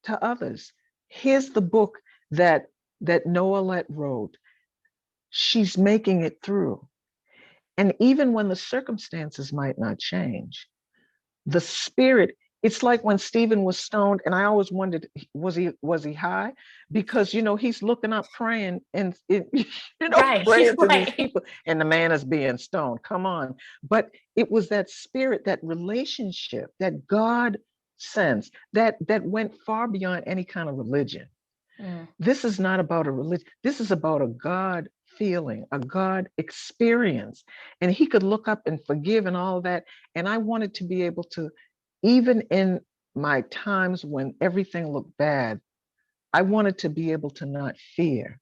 to others. Here's the book that Noelette wrote. She's making it through. And even when the circumstances might not change, the spirit, it's like when Stephen was stoned, and I always wondered, was he high? Because he's looking up praying and Right. praying to these Right. people, and the man is being stoned. Come on. But it was that spirit, that relationship that God sends, that went far beyond any kind of religion. Mm, This is not about a religion. This is about a God feeling, a God experience. And he could look up and forgive and all that. And I wanted to be able to, even in my times when everything looked bad, I wanted to be able to not fear.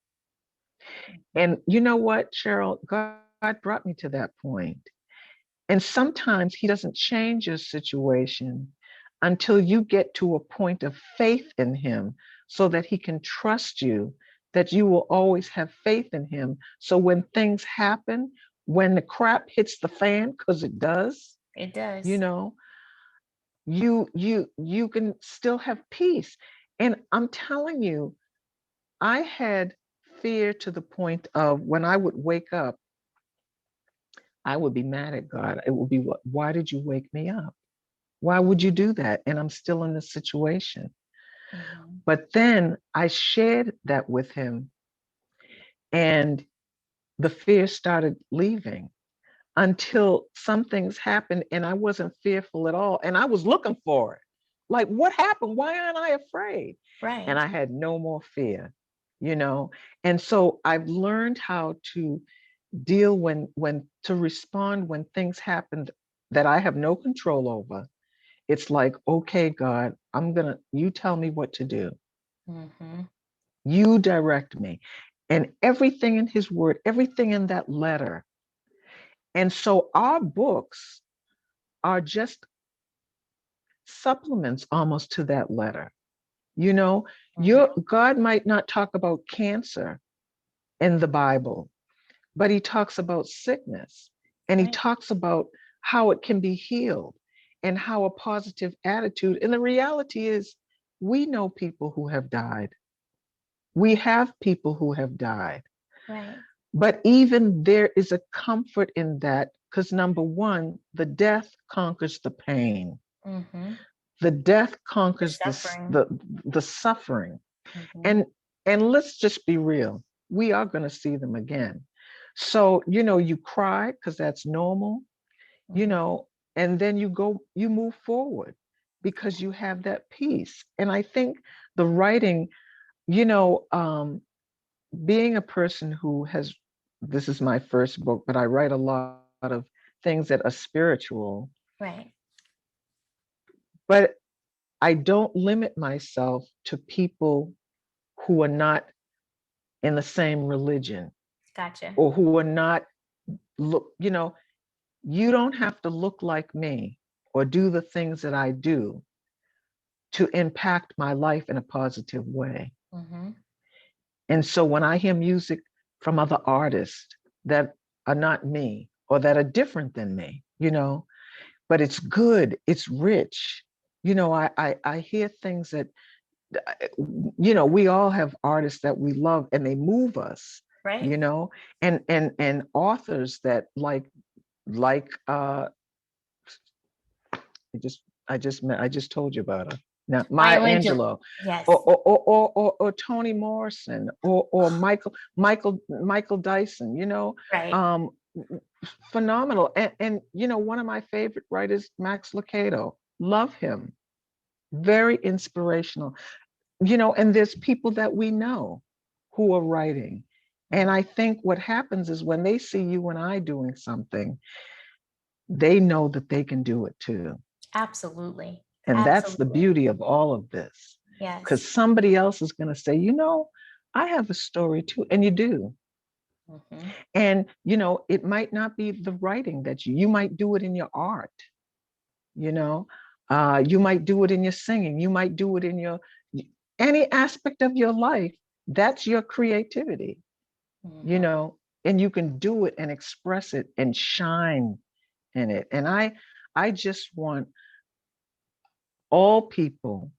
And you know what, Cheryl? God brought me to that point. And sometimes he doesn't change your situation until you get to a point of faith in him so that he can trust you, that you will always have faith in him. So when things happen, when the crap hits the fan, because it does, It you does. know, you can still have peace. And I'm telling you, I had fear to the point of when I would wake up, I would be mad at God. It would be, what, why did you wake me up? Why would you do that? And I'm still in this situation. Mhm. But then I shared that with him, and the fear started leaving until some things happened, and I wasn't fearful at all. And I was looking for it. Like, what happened? Why aren't I afraid? And Right. I had no more fear, you know? And so I've learned how to deal when to respond when things happen that I have no control over. It's like, okay, God, you tell me what to do. Hmm. You direct me. And everything in his word, everything in that letter. And so our books are just supplements almost to that letter. You know, your Hmm. God might not talk about cancer in the Bible, but he talks about sickness, and he Right. talks about how it can be healed and how a positive attitude. And the reality is, we know people who have died. We have people who have died. Right. But even there is a comfort in that because number one, the death conquers the pain. Hmm. The death The conquers suffering. the suffering. Hmm. And let's just be real. We are going to see them again. So, you cry because that's normal, you Hmm. know, and then you move forward because you have that peace. And I think the writing, you know, being a person who has, this is my first book, but I write a lot of things that are spiritual, Right. but I don't limit myself to people who are not in the same religion Gotcha. or who are not you don't have to look like me or do the things that I do to impact my life in a positive way. Hmm. And so when I hear music from other artists that are not me or that are different than me, but it's good, it's rich. I hear things that, we all have artists that we love and they move us, Right. and authors that like I just told you about her. Now, Maya Maya Angelou. Angelou, or Yes. or or or, or Toni Morrison, or Michael Dyson. Right. Um, phenomenal. And one of my favorite writers, Max Lucado. Love him. Very inspirational. And there's people that we know who are writing. And Mhm. I think what happens is when they see you and I doing something, they know that they can do it too. Absolutely. And that's the Absolutely. beauty of all of this, because Yes. somebody else is going to say, I have a story too. And you do. Hmm. And, it might not be the writing that you might do it in your art, you know, you might do it in your singing, you might do it in any aspect of your life. That's your creativity, Hmm. and you can do it and express it and shine in it. And I just want all people,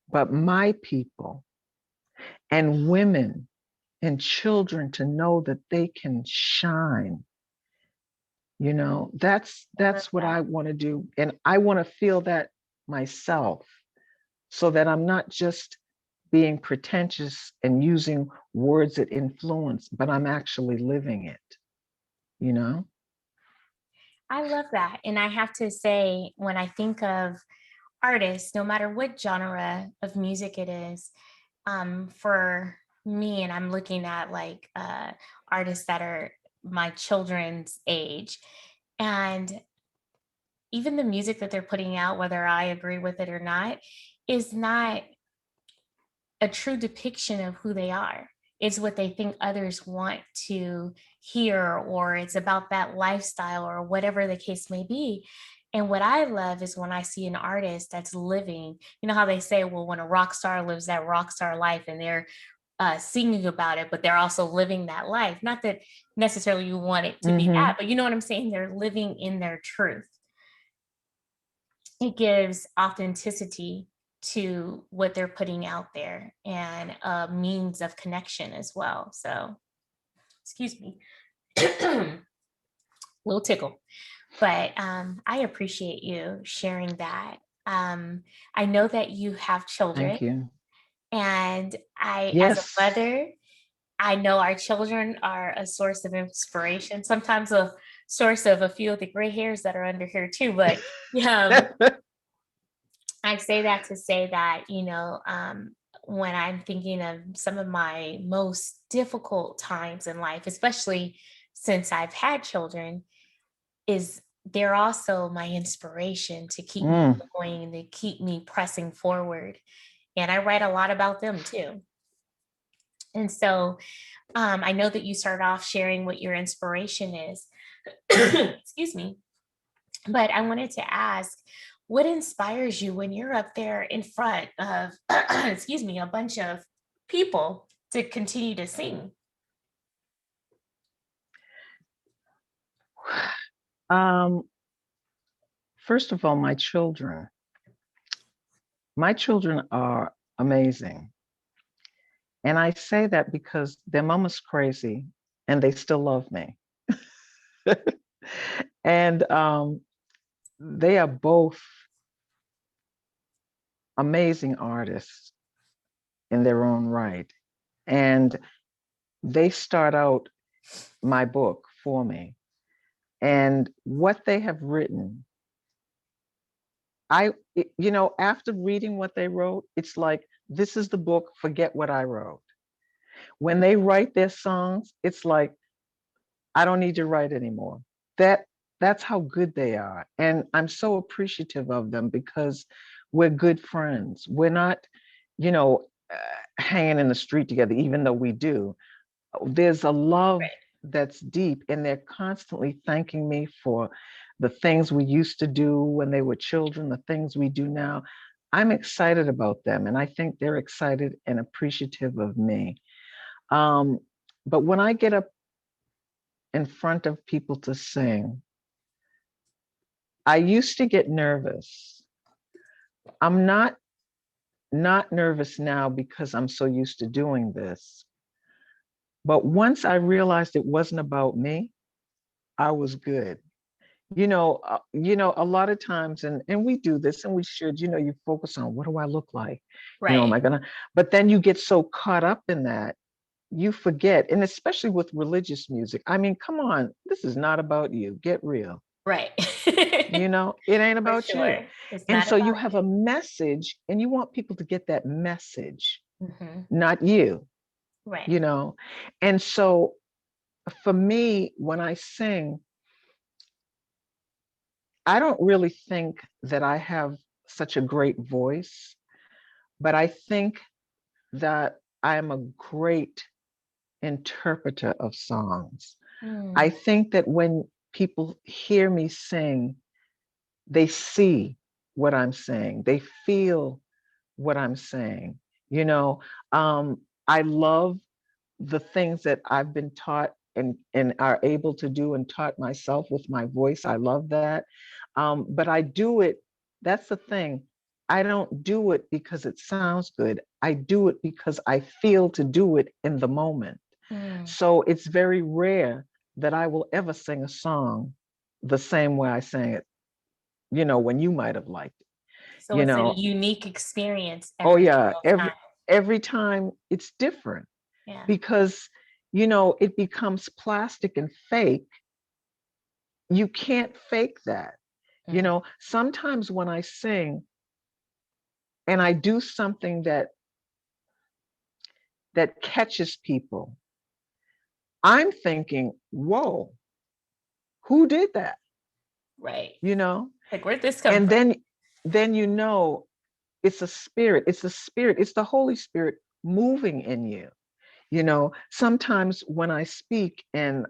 but my people and women and children to know that they can shine. I love That's what that. I want to do, and I want to feel that myself, so that I'm not just being pretentious and using words that influence, but I'm actually living it you know I love that. And I have to say, when I think of artists, no matter what genre of music it is, for me, and I'm looking at like artists that are my children's age, and even the music that they're putting out, whether I agree with it or not, is not a true depiction of who they are. it's what they think others want to hear, or it's about that lifestyle, or whatever the case may be. And what I love is when I see an artist that's living, you know how they say, well, when a rock star lives that rock star life and they're singing about it, but they're also living that life. Not that necessarily you want it to be that, but you know what I'm saying? They're living in their truth. It gives authenticity to what they're putting out there, and a means of connection as well. So, excuse me, little tickle. But I appreciate you sharing that. I know that you have children. Thank you. And I, as a Yes. mother, I know our children are a source of inspiration, sometimes a source of a few of the gray hairs that are under here too. But I say that to say that, when I'm thinking of some of my most difficult times in life, especially since I've had children, is they're also my inspiration to keep me going, to keep me pressing forward. And I write a lot about them too. And so I know that you start off sharing what your inspiration is. Excuse me. But I wanted to ask, what inspires you when you're up there in front of, excuse me, a bunch of people to continue to sing? First of all, my children. My children are amazing. And I say that because their mama's crazy and they still love me. And they are both amazing artists in their own right. And they start out my book for me. And what they have written, after reading what they wrote, it's like, this is the book, forget what I wrote. When they write their songs, it's like, I don't need to write anymore. That's how good they are. And I'm so appreciative of them because we're good friends. We're not, hanging in the street together, even though we do. There's a love that's deep, and they're constantly thanking me for the things we used to do when they were children, the things we do now. I'm excited about them, and I think they're excited and appreciative of me. But when I get up in front of people to sing, I used to get nervous. I'm not nervous now because I'm so used to doing this. But once I realized it wasn't about me, I was good. A lot of times, and we do this, and we should, you focus on, what do I look like? Right. Am I gonna? But then you get so caught up in that, you forget, and especially with religious music. I mean, come on, this is not about you. Get real. Right. It ain't about you. And so you have a message, and you want people to get that message, not you. Right. And so for me, when I sing, I don't really think that I have such a great voice, but I think that I am a great interpreter of songs. I think that when people hear me sing, they see what I'm saying. They feel what I'm saying. I love the things that I've been taught and are able to do and taught myself with my voice. I love that. But I do it, that's the thing. I don't do it because it sounds good. I do it because I feel to do it in the moment. So it's very rare that I will ever sing a song the same way I sang it, when you might have liked it. So it's a unique experience. Every time it's different. Yeah. Because, it becomes plastic and fake. You can't fake that. Sometimes when I sing and I do something that catches people, I'm thinking, whoa, who did that? Right. Like, where'd this come from? And then it's a spirit. It's the Holy Spirit moving in you. Sometimes when I speak and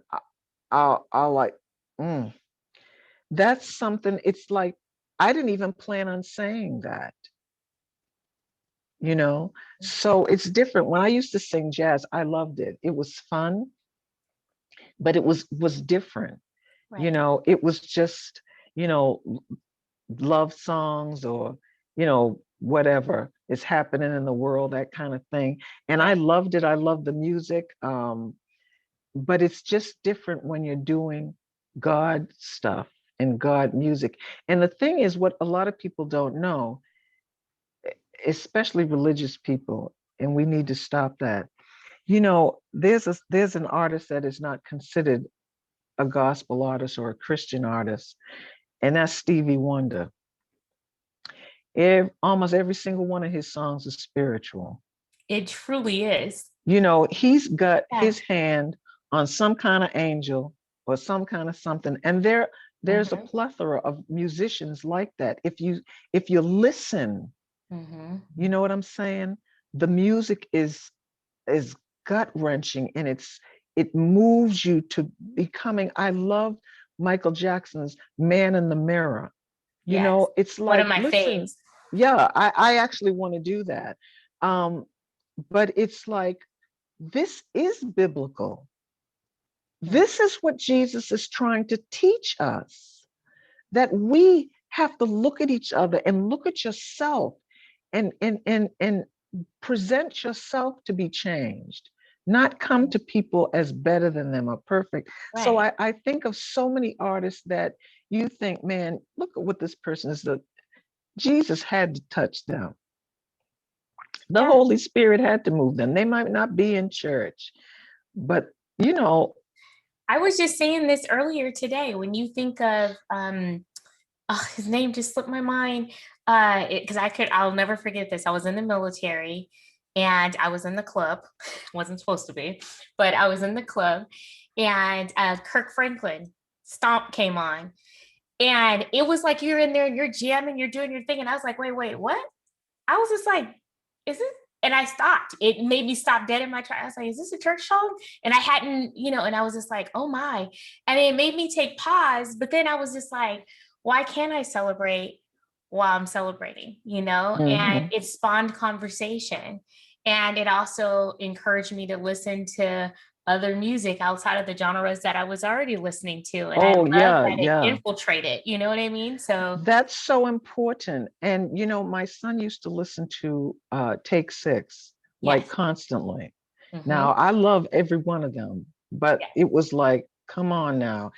I'll like, mm, that's something, it's like, I didn't even plan on saying that, you know? So it's different. When I used to sing jazz, I loved it. It was fun, but it was different. Right. It was just, you know, love songs or, whatever is happening in the world, that kind of thing. And I Right. loved it. I loved the music. But it's just different when you're doing God stuff and God music. And the thing is, what a lot of people don't know, especially religious people, and we need to stop that. There's an artist that is not considered a gospel artist or a Christian artist, and that's Stevie Wonder. Almost every single one of his songs is spiritual. It truly is. He's got Yeah. his hand on some kind of angel or some kind of something. And there's a Mm-hmm. plethora of musicians like that. If you listen, Mm-hmm. you know what I'm saying? The music is gut-wrenching, and it moves you to becoming. I love Michael Jackson's Man in the Mirror. Yes. It's One of like, my listen, faves. yeah, I actually want to do that. Um, but it's like, this is biblical. Mm. This is what Jesus is trying to teach us, that we have to look at each other and look at yourself and present yourself to be changed, not come to people as better than them or perfect. So Right. I think of so many artists that you think, man, look at what this person is. Jesus had to touch them. The Yeah. Holy Spirit had to move them. They might not be in church, but you know, I was just saying this earlier today. When you think of his name just slipped my mind. Because I'll never forget this. I was in the military and I was in the club. Wasn't supposed to be, but I was in the club, and Kirk Franklin Stomp came on. And it was like you're in there and you're jamming, you're doing your thing. And I was like, wait, what? I was just like, is it? And I stopped. It made me stop dead in my tracks. I was like, is this a church song? And I hadn't, and I was just like, oh my. And it made me take pause. But then I was just like, why can't I celebrate while I'm celebrating? And mhm. it spawned conversation. And it also encouraged me to listen to other music outside of the genres that I was already listening to. And I Oh love yeah, that it yeah. infiltrated, you know what I mean? So, That's so important. And my son used to listen to Take Six like yes. constantly. Mm-hmm. Now I love every one of them, but Yes. it was like, come on now.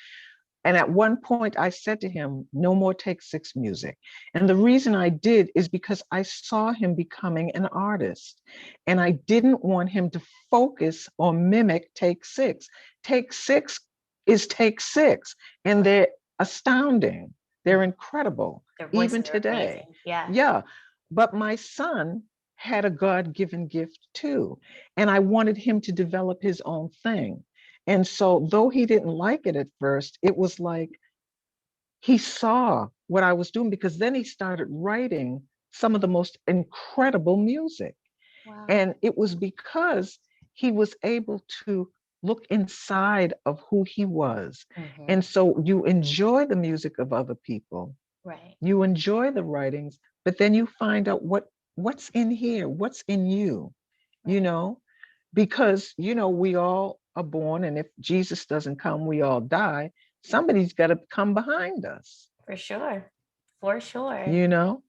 And at one point I said to him, no more Take Six music. And the reason I did is because I saw him becoming an artist. And I didn't want him to focus or mimic Take Six. Take Six is Take Six. And they're astounding. They're Mhm. incredible, Their voices even are today. amazing. Yeah. Yeah. But my son had a God-given gift too. And I wanted him to develop his own thing. And so, though he didn't like it at first, it was like he saw what I was doing, because then he started writing some of the most incredible music. Wow. And it was because he was able to look inside of who he was. Hmm. And so you enjoy the music of other people, Right. you enjoy the writings, but then you find out what's in here, what's in you, you Right. know, because we all are born, and if Jesus doesn't come, we all die. Somebody's got to come behind us, For sure. For sure. you know.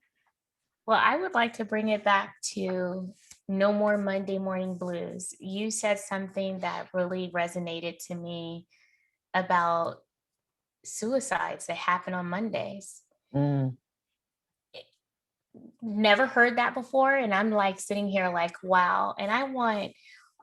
Well, I would like to bring it back to No More Monday Morning Blues. You said something that really resonated to me about suicides that happen on Mondays. Mm, Never heard that before. And I'm like sitting here like, wow. And I want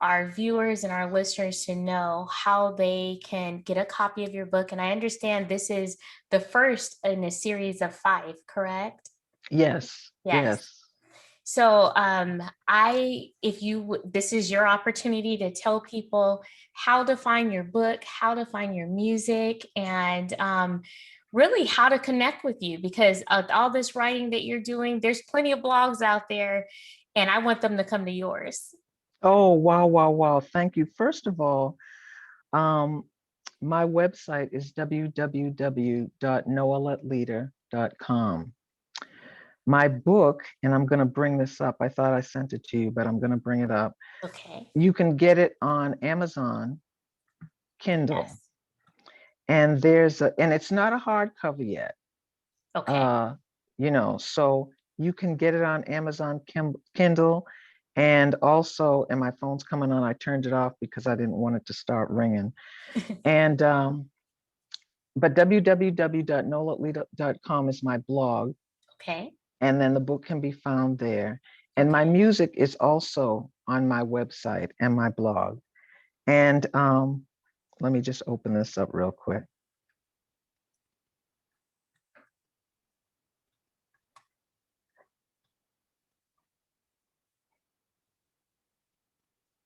our viewers and our listeners to know how they can get a copy of your book. And I understand this is the first in a series of 5, correct? yes, Yes. yes. So this is your opportunity to tell people how to find your book, how to find your music, and really how to connect with you, because of all this writing that you're doing, there's plenty of blogs out there, and I want them to come to yours. Oh, wow, wow, wow. Thank you. First of all, um, my website is www.noeletteleader.com. My book, and I'm going to bring this up. I thought I sent it to you, but I'm going to bring it up. Okay. You can get it on Amazon Kindle, Yes. and and it's not a hardcover yet. Okay. Uh, so you can get it on Amazon Kindle, and also, and my phone's coming on. I turned it off because I didn't want it to start ringing. And but www.noeletteleader.com is my blog, Okay. and then the book can be found there. And my Okay. music is also on my website and my blog. And let me just open this up real quick.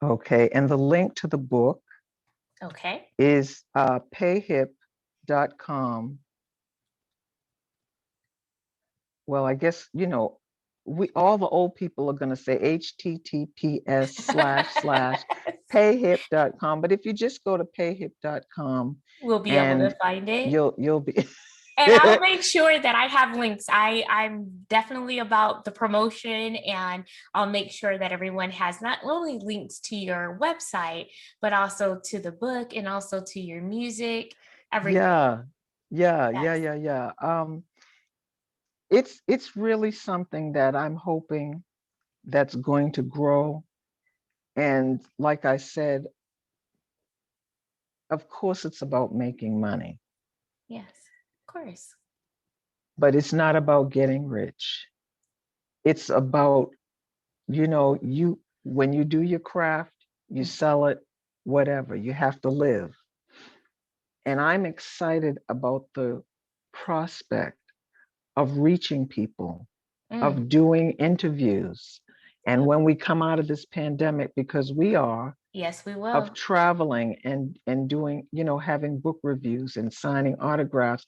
Okay, and the link to the book Okay. is payhip.com. Well, I guess, we all the old people are going to say https //payhip.com. But if you just go to payhip.com We'll be able to and find it. you'll be And I'll make sure that I have links. I'm definitely about the promotion, and I'll make sure that everyone has not only links to your website, but also to the book and also to your music, everything. yeah, yeah, yeah, Yes. yeah, yeah. It's really something that I'm hoping that's going to grow. And like I said, of course it's about making money, Yes. Of course. but it's not about getting rich. It's about, you when you do your craft, you sell it, whatever, you have to live. And I'm excited about the prospect of reaching people, Mm. of doing interviews. And when we come out of this pandemic, because we are, Yes, we of will. traveling and doing, having book reviews and signing autographs,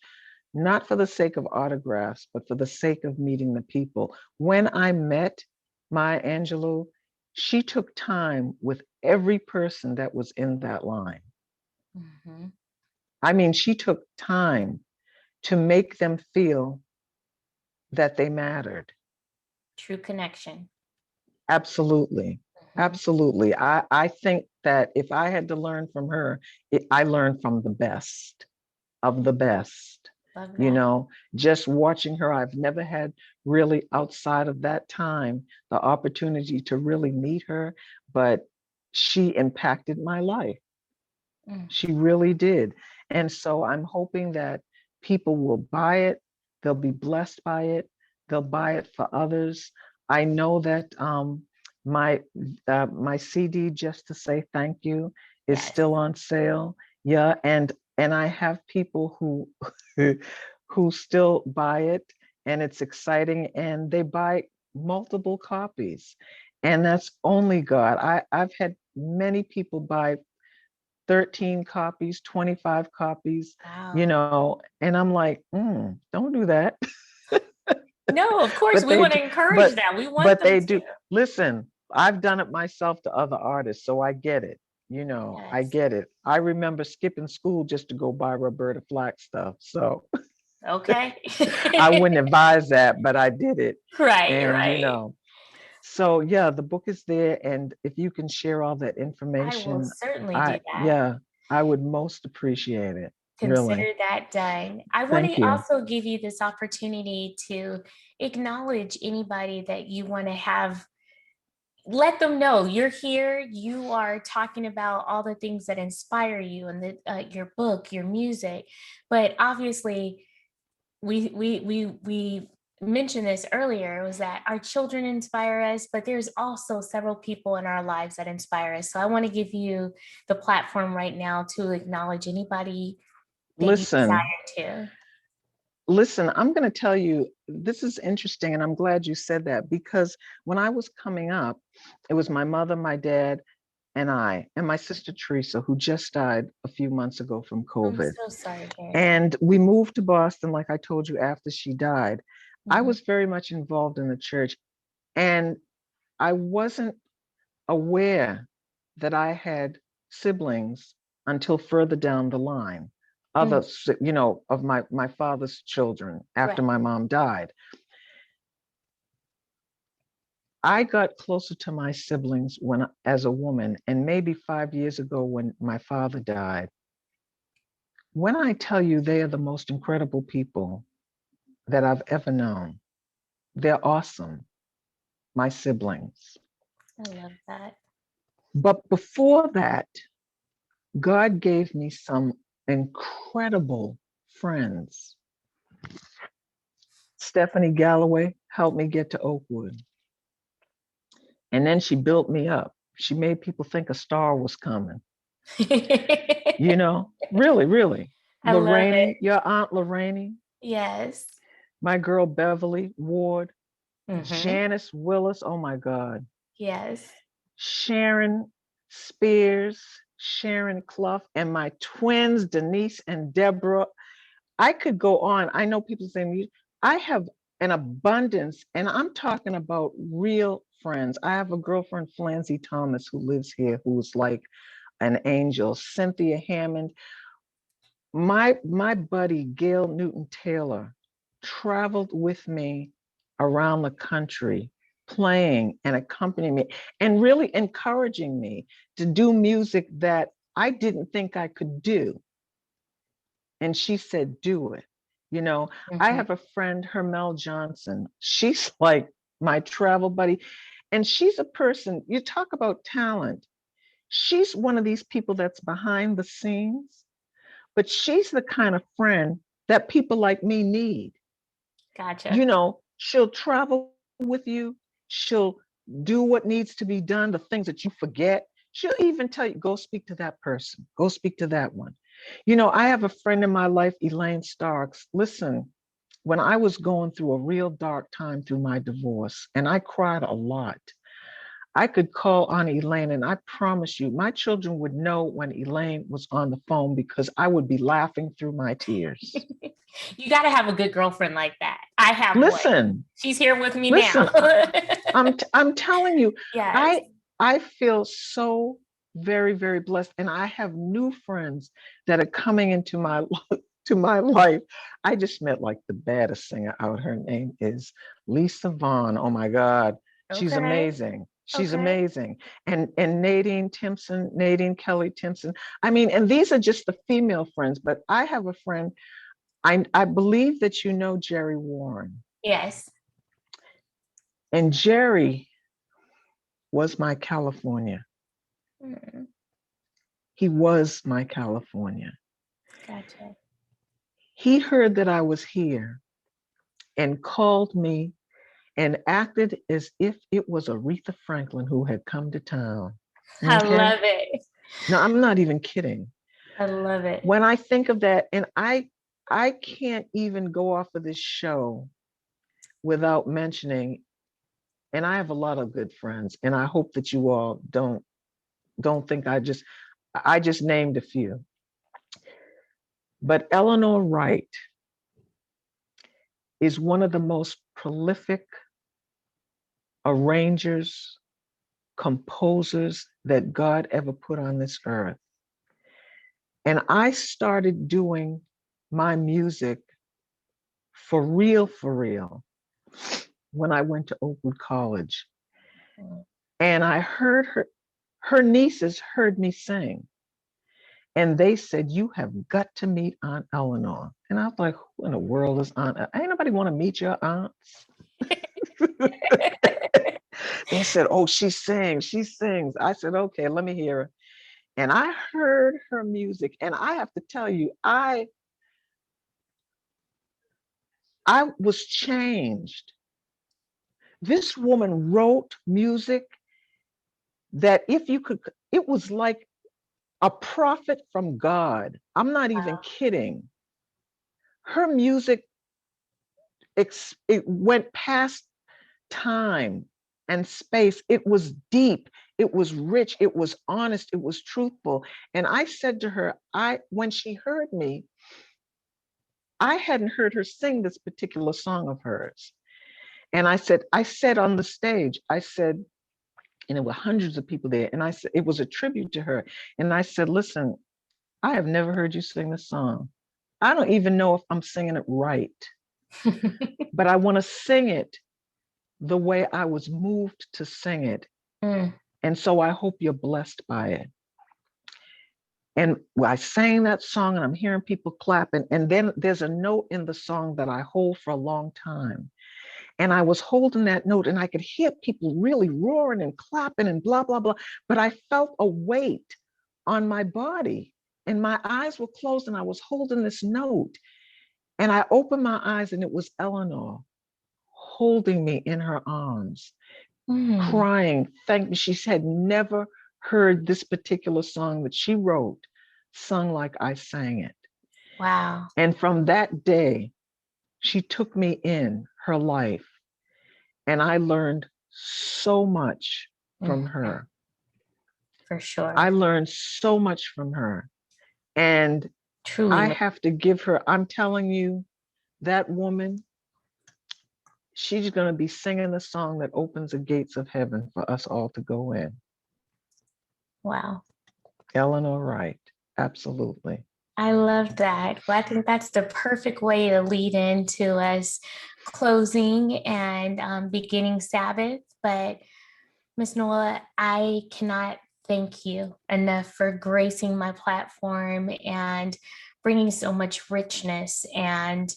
not for the sake of autographs, but for the sake of meeting the people. When I met Maya Angelou, she took time with every person that was in that line. Mhm. I mean, she took time to make them feel that they mattered. True connection. Absolutely. Mhm. Absolutely. I think that if I had to learn from her, I learned from the best of the best. Love You that. know, just watching her, I've never had really outside of that time the opportunity to really meet her, but she impacted my life. Mm. She really did. And so I'm hoping that people will buy it, they'll be blessed by it, they'll buy it for others. I know that my my CD, Just to Say Thank You, is Yes. still on sale. Yeah, and I have people who who still buy it, and it's exciting, and they buy multiple copies. And that's only God. I've had many people buy 13 copies, 25 copies, Wow. and I'm like, don't do that. No, of course, But we they want do, to encourage but that. We want but them they to. do. Listen, I've done it myself to other artists, so I get it. I Yes. get it. I remember skipping school just to go buy Roberta Flack stuff. So Okay. I wouldn't advise that, but I did it. Right, And right. so yeah, the book is there. And if you can share all that I will information, certainly do that. yeah, I would most appreciate it. Really. Consider that done. I want Thank to you. also give you this opportunity to acknowledge anybody that you want to have. Let them know you're here. You are talking about all the things that inspire you and your book, your music. But obviously, we mentioned this earlier, was that our children inspire us, but there's also several people in our lives that inspire us. So I want to give you the platform right now to acknowledge anybody that you Listen, desire to. listen, I'm going to tell you, this is interesting. And I'm glad you said that because when I was coming up, it was my mother, my dad, and my sister Teresa, who just died a few months ago from I'm COVID. so sorry to hear that. And we moved to Boston, like I told you, after she died. I Mhm. was very much involved in the church, and I wasn't aware that I had siblings until further down the line, Mm, of my father's children after right. my mom died. I got closer to my siblings as a woman, and maybe 5 years ago when my father died. When I tell you they are the most incredible people that I've ever known, they're awesome, my siblings. I love that. But before that, God gave me some incredible friends. Stephanie Galloway helped me get to Oakwood. And then she built me up. She made people think a star was coming. Really, really. I love it. Lorraine, your aunt Lorraine, Yes. my girl Beverly Ward, Hmm. Janice Willis, oh my God, Yes. Sharon Spears, Sharon Clough, and my twins, Denise and Deborah. I could go on. I know people saying, I have an abundance, and I'm talking about real friends. I have a girlfriend, Flancy Thomas, who lives here, who's like an angel. Cynthia Hammond. My buddy, Gail Newton Taylor, traveled with me around the country, playing and accompanying me, and really encouraging me to do music that I didn't think I could do. And she said, do it. I Hmm. have a friend, Hermel Johnson. She's like my travel buddy. And she's a person, you talk about talent. She's one of these people that's behind the scenes, but she's the kind of friend that people like me need. Gotcha. She'll travel with you. She'll do what needs to be done, the things that you forget. She'll even tell you, go speak to that person, go speak to that one. I have a friend in my life, Elaine Starks. Listen, when I was going through a real dark time through my divorce, and I cried a lot, I could call on Elaine, and I promise you, my children would know when Elaine was on the phone because I would be laughing through my tears. You got to have a good girlfriend like that. I have one. Listen, She's here with me now. listen, I'm telling you, Yes. I feel so very, very blessed. And I have new friends that are coming into my to my life. I just met like the baddest singer out. Her name is Lisa Vaughn. Oh my God. She's Okay. amazing. She's Okay. amazing. And Nadine Kelly Timpson. I mean, and these are just the female friends, but I have a friend. I believe that you know Jerry Warren. Yes. And Jerry was my California. Mm, He was my California. gotcha. He heard that I was here and called me and acted as if it was Aretha Franklin who had come to town. I Okay. love it. Now, I'm not even kidding. I love it. When I think of that, and I can't even go off of this show without mentioning, and I have a lot of good friends, and I hope that you all don't think I just named a few. But Eleanor Wright is one of the most prolific arrangers, composers that God ever put on this earth. And I started doing my music for real, when I went to Oakwood College. Mm. And I heard her nieces heard me sing. And they said, you have got to meet Aunt Eleanor. And I was like, who in the world is Aunt? Ain't nobody want to meet your aunts. They said, oh, she sings. I said, okay, let me hear her. And I heard her music. And I have to tell you, I was changed. This woman wrote music that if you could, it was like a prophet from God. I'm not even Wow. kidding. Her music, it went past time and space. It was deep, it was rich, it was honest, it was truthful. And I said to her, when she heard me, I hadn't heard her sing this particular song of hers. And I said on the stage, I said, and there were hundreds of people there. And I said, it was a tribute to her. And I said, listen, I have never heard you sing this song. I don't even know if I'm singing it right, but I want to sing it the way I was moved to sing it. Mm. And so I hope you're blessed by it. And I sang that song and I'm hearing people clapping. And then there's a note in the song that I hold for a long time. And I was holding that note and I could hear people really roaring and clapping and blah, blah, blah. But I felt a weight on my body and my eyes were closed and I was holding this note. And I opened my eyes and it was Eleanor holding me in her arms, crying. Thank me. She had never heard this particular song that she wrote sung like I sang it. Wow. And from that day, she took me in her life. And I learned so much from her. For sure. I learned so much from her. And Truly. I have to give her, I'm telling you, that woman, she's going to be singing the song that opens the gates of heaven for us all to go in. Wow. Eleanor Wright. Absolutely. I love that. Well, I think that's the perfect way to lead into us closing and beginning Sabbath. But Miss Nola, I cannot thank you enough for gracing my platform and bringing so much richness and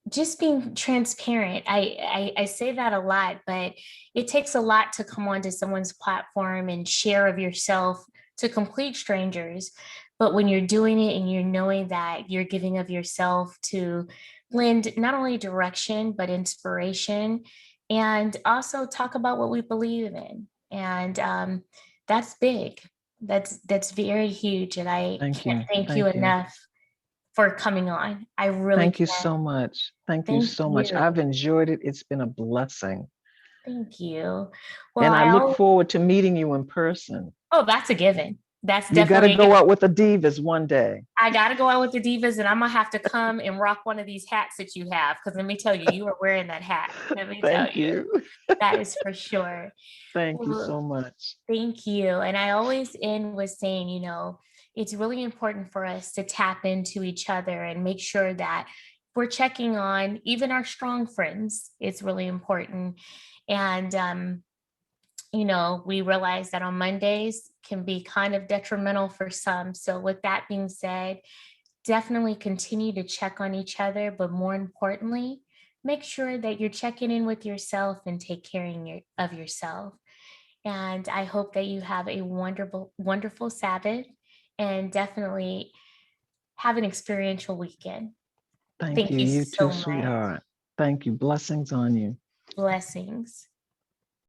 just being transparent. I say that a lot, but it takes a lot to come onto someone's platform and share of yourself to complete strangers. But when you're doing it and you're knowing that you're giving of yourself to lend not only direction, but inspiration, and also talk about what we believe in. And that's big. That's very huge. And I can't thank you enough for coming on. I really thank you so much. Thank you so much. I've enjoyed it. It's been a blessing. Thank you. Well, and I look forward to meeting you in person. Oh, that's a given. That's you got to go out with the divas one day. I got to go out with the divas, and I'm gonna have to come and rock one of these hats that you have, because let me tell you, you are wearing that hat. Let me tell you, that is for sure. Thank you so much. Thank you. And I always end with saying, you know, it's really important for us to tap into each other and make sure that we're checking on even our strong friends. It's really important. And you know, we realize that on Mondays can be kind of detrimental for some. So with that being said, definitely continue to check on each other, but more importantly, make sure that you're checking in with yourself and take care of yourself. And I hope that you have a wonderful, wonderful Sabbath and definitely have an experiential weekend. Thank you. You too, sweetheart. Thank you. Blessings on you. Blessings.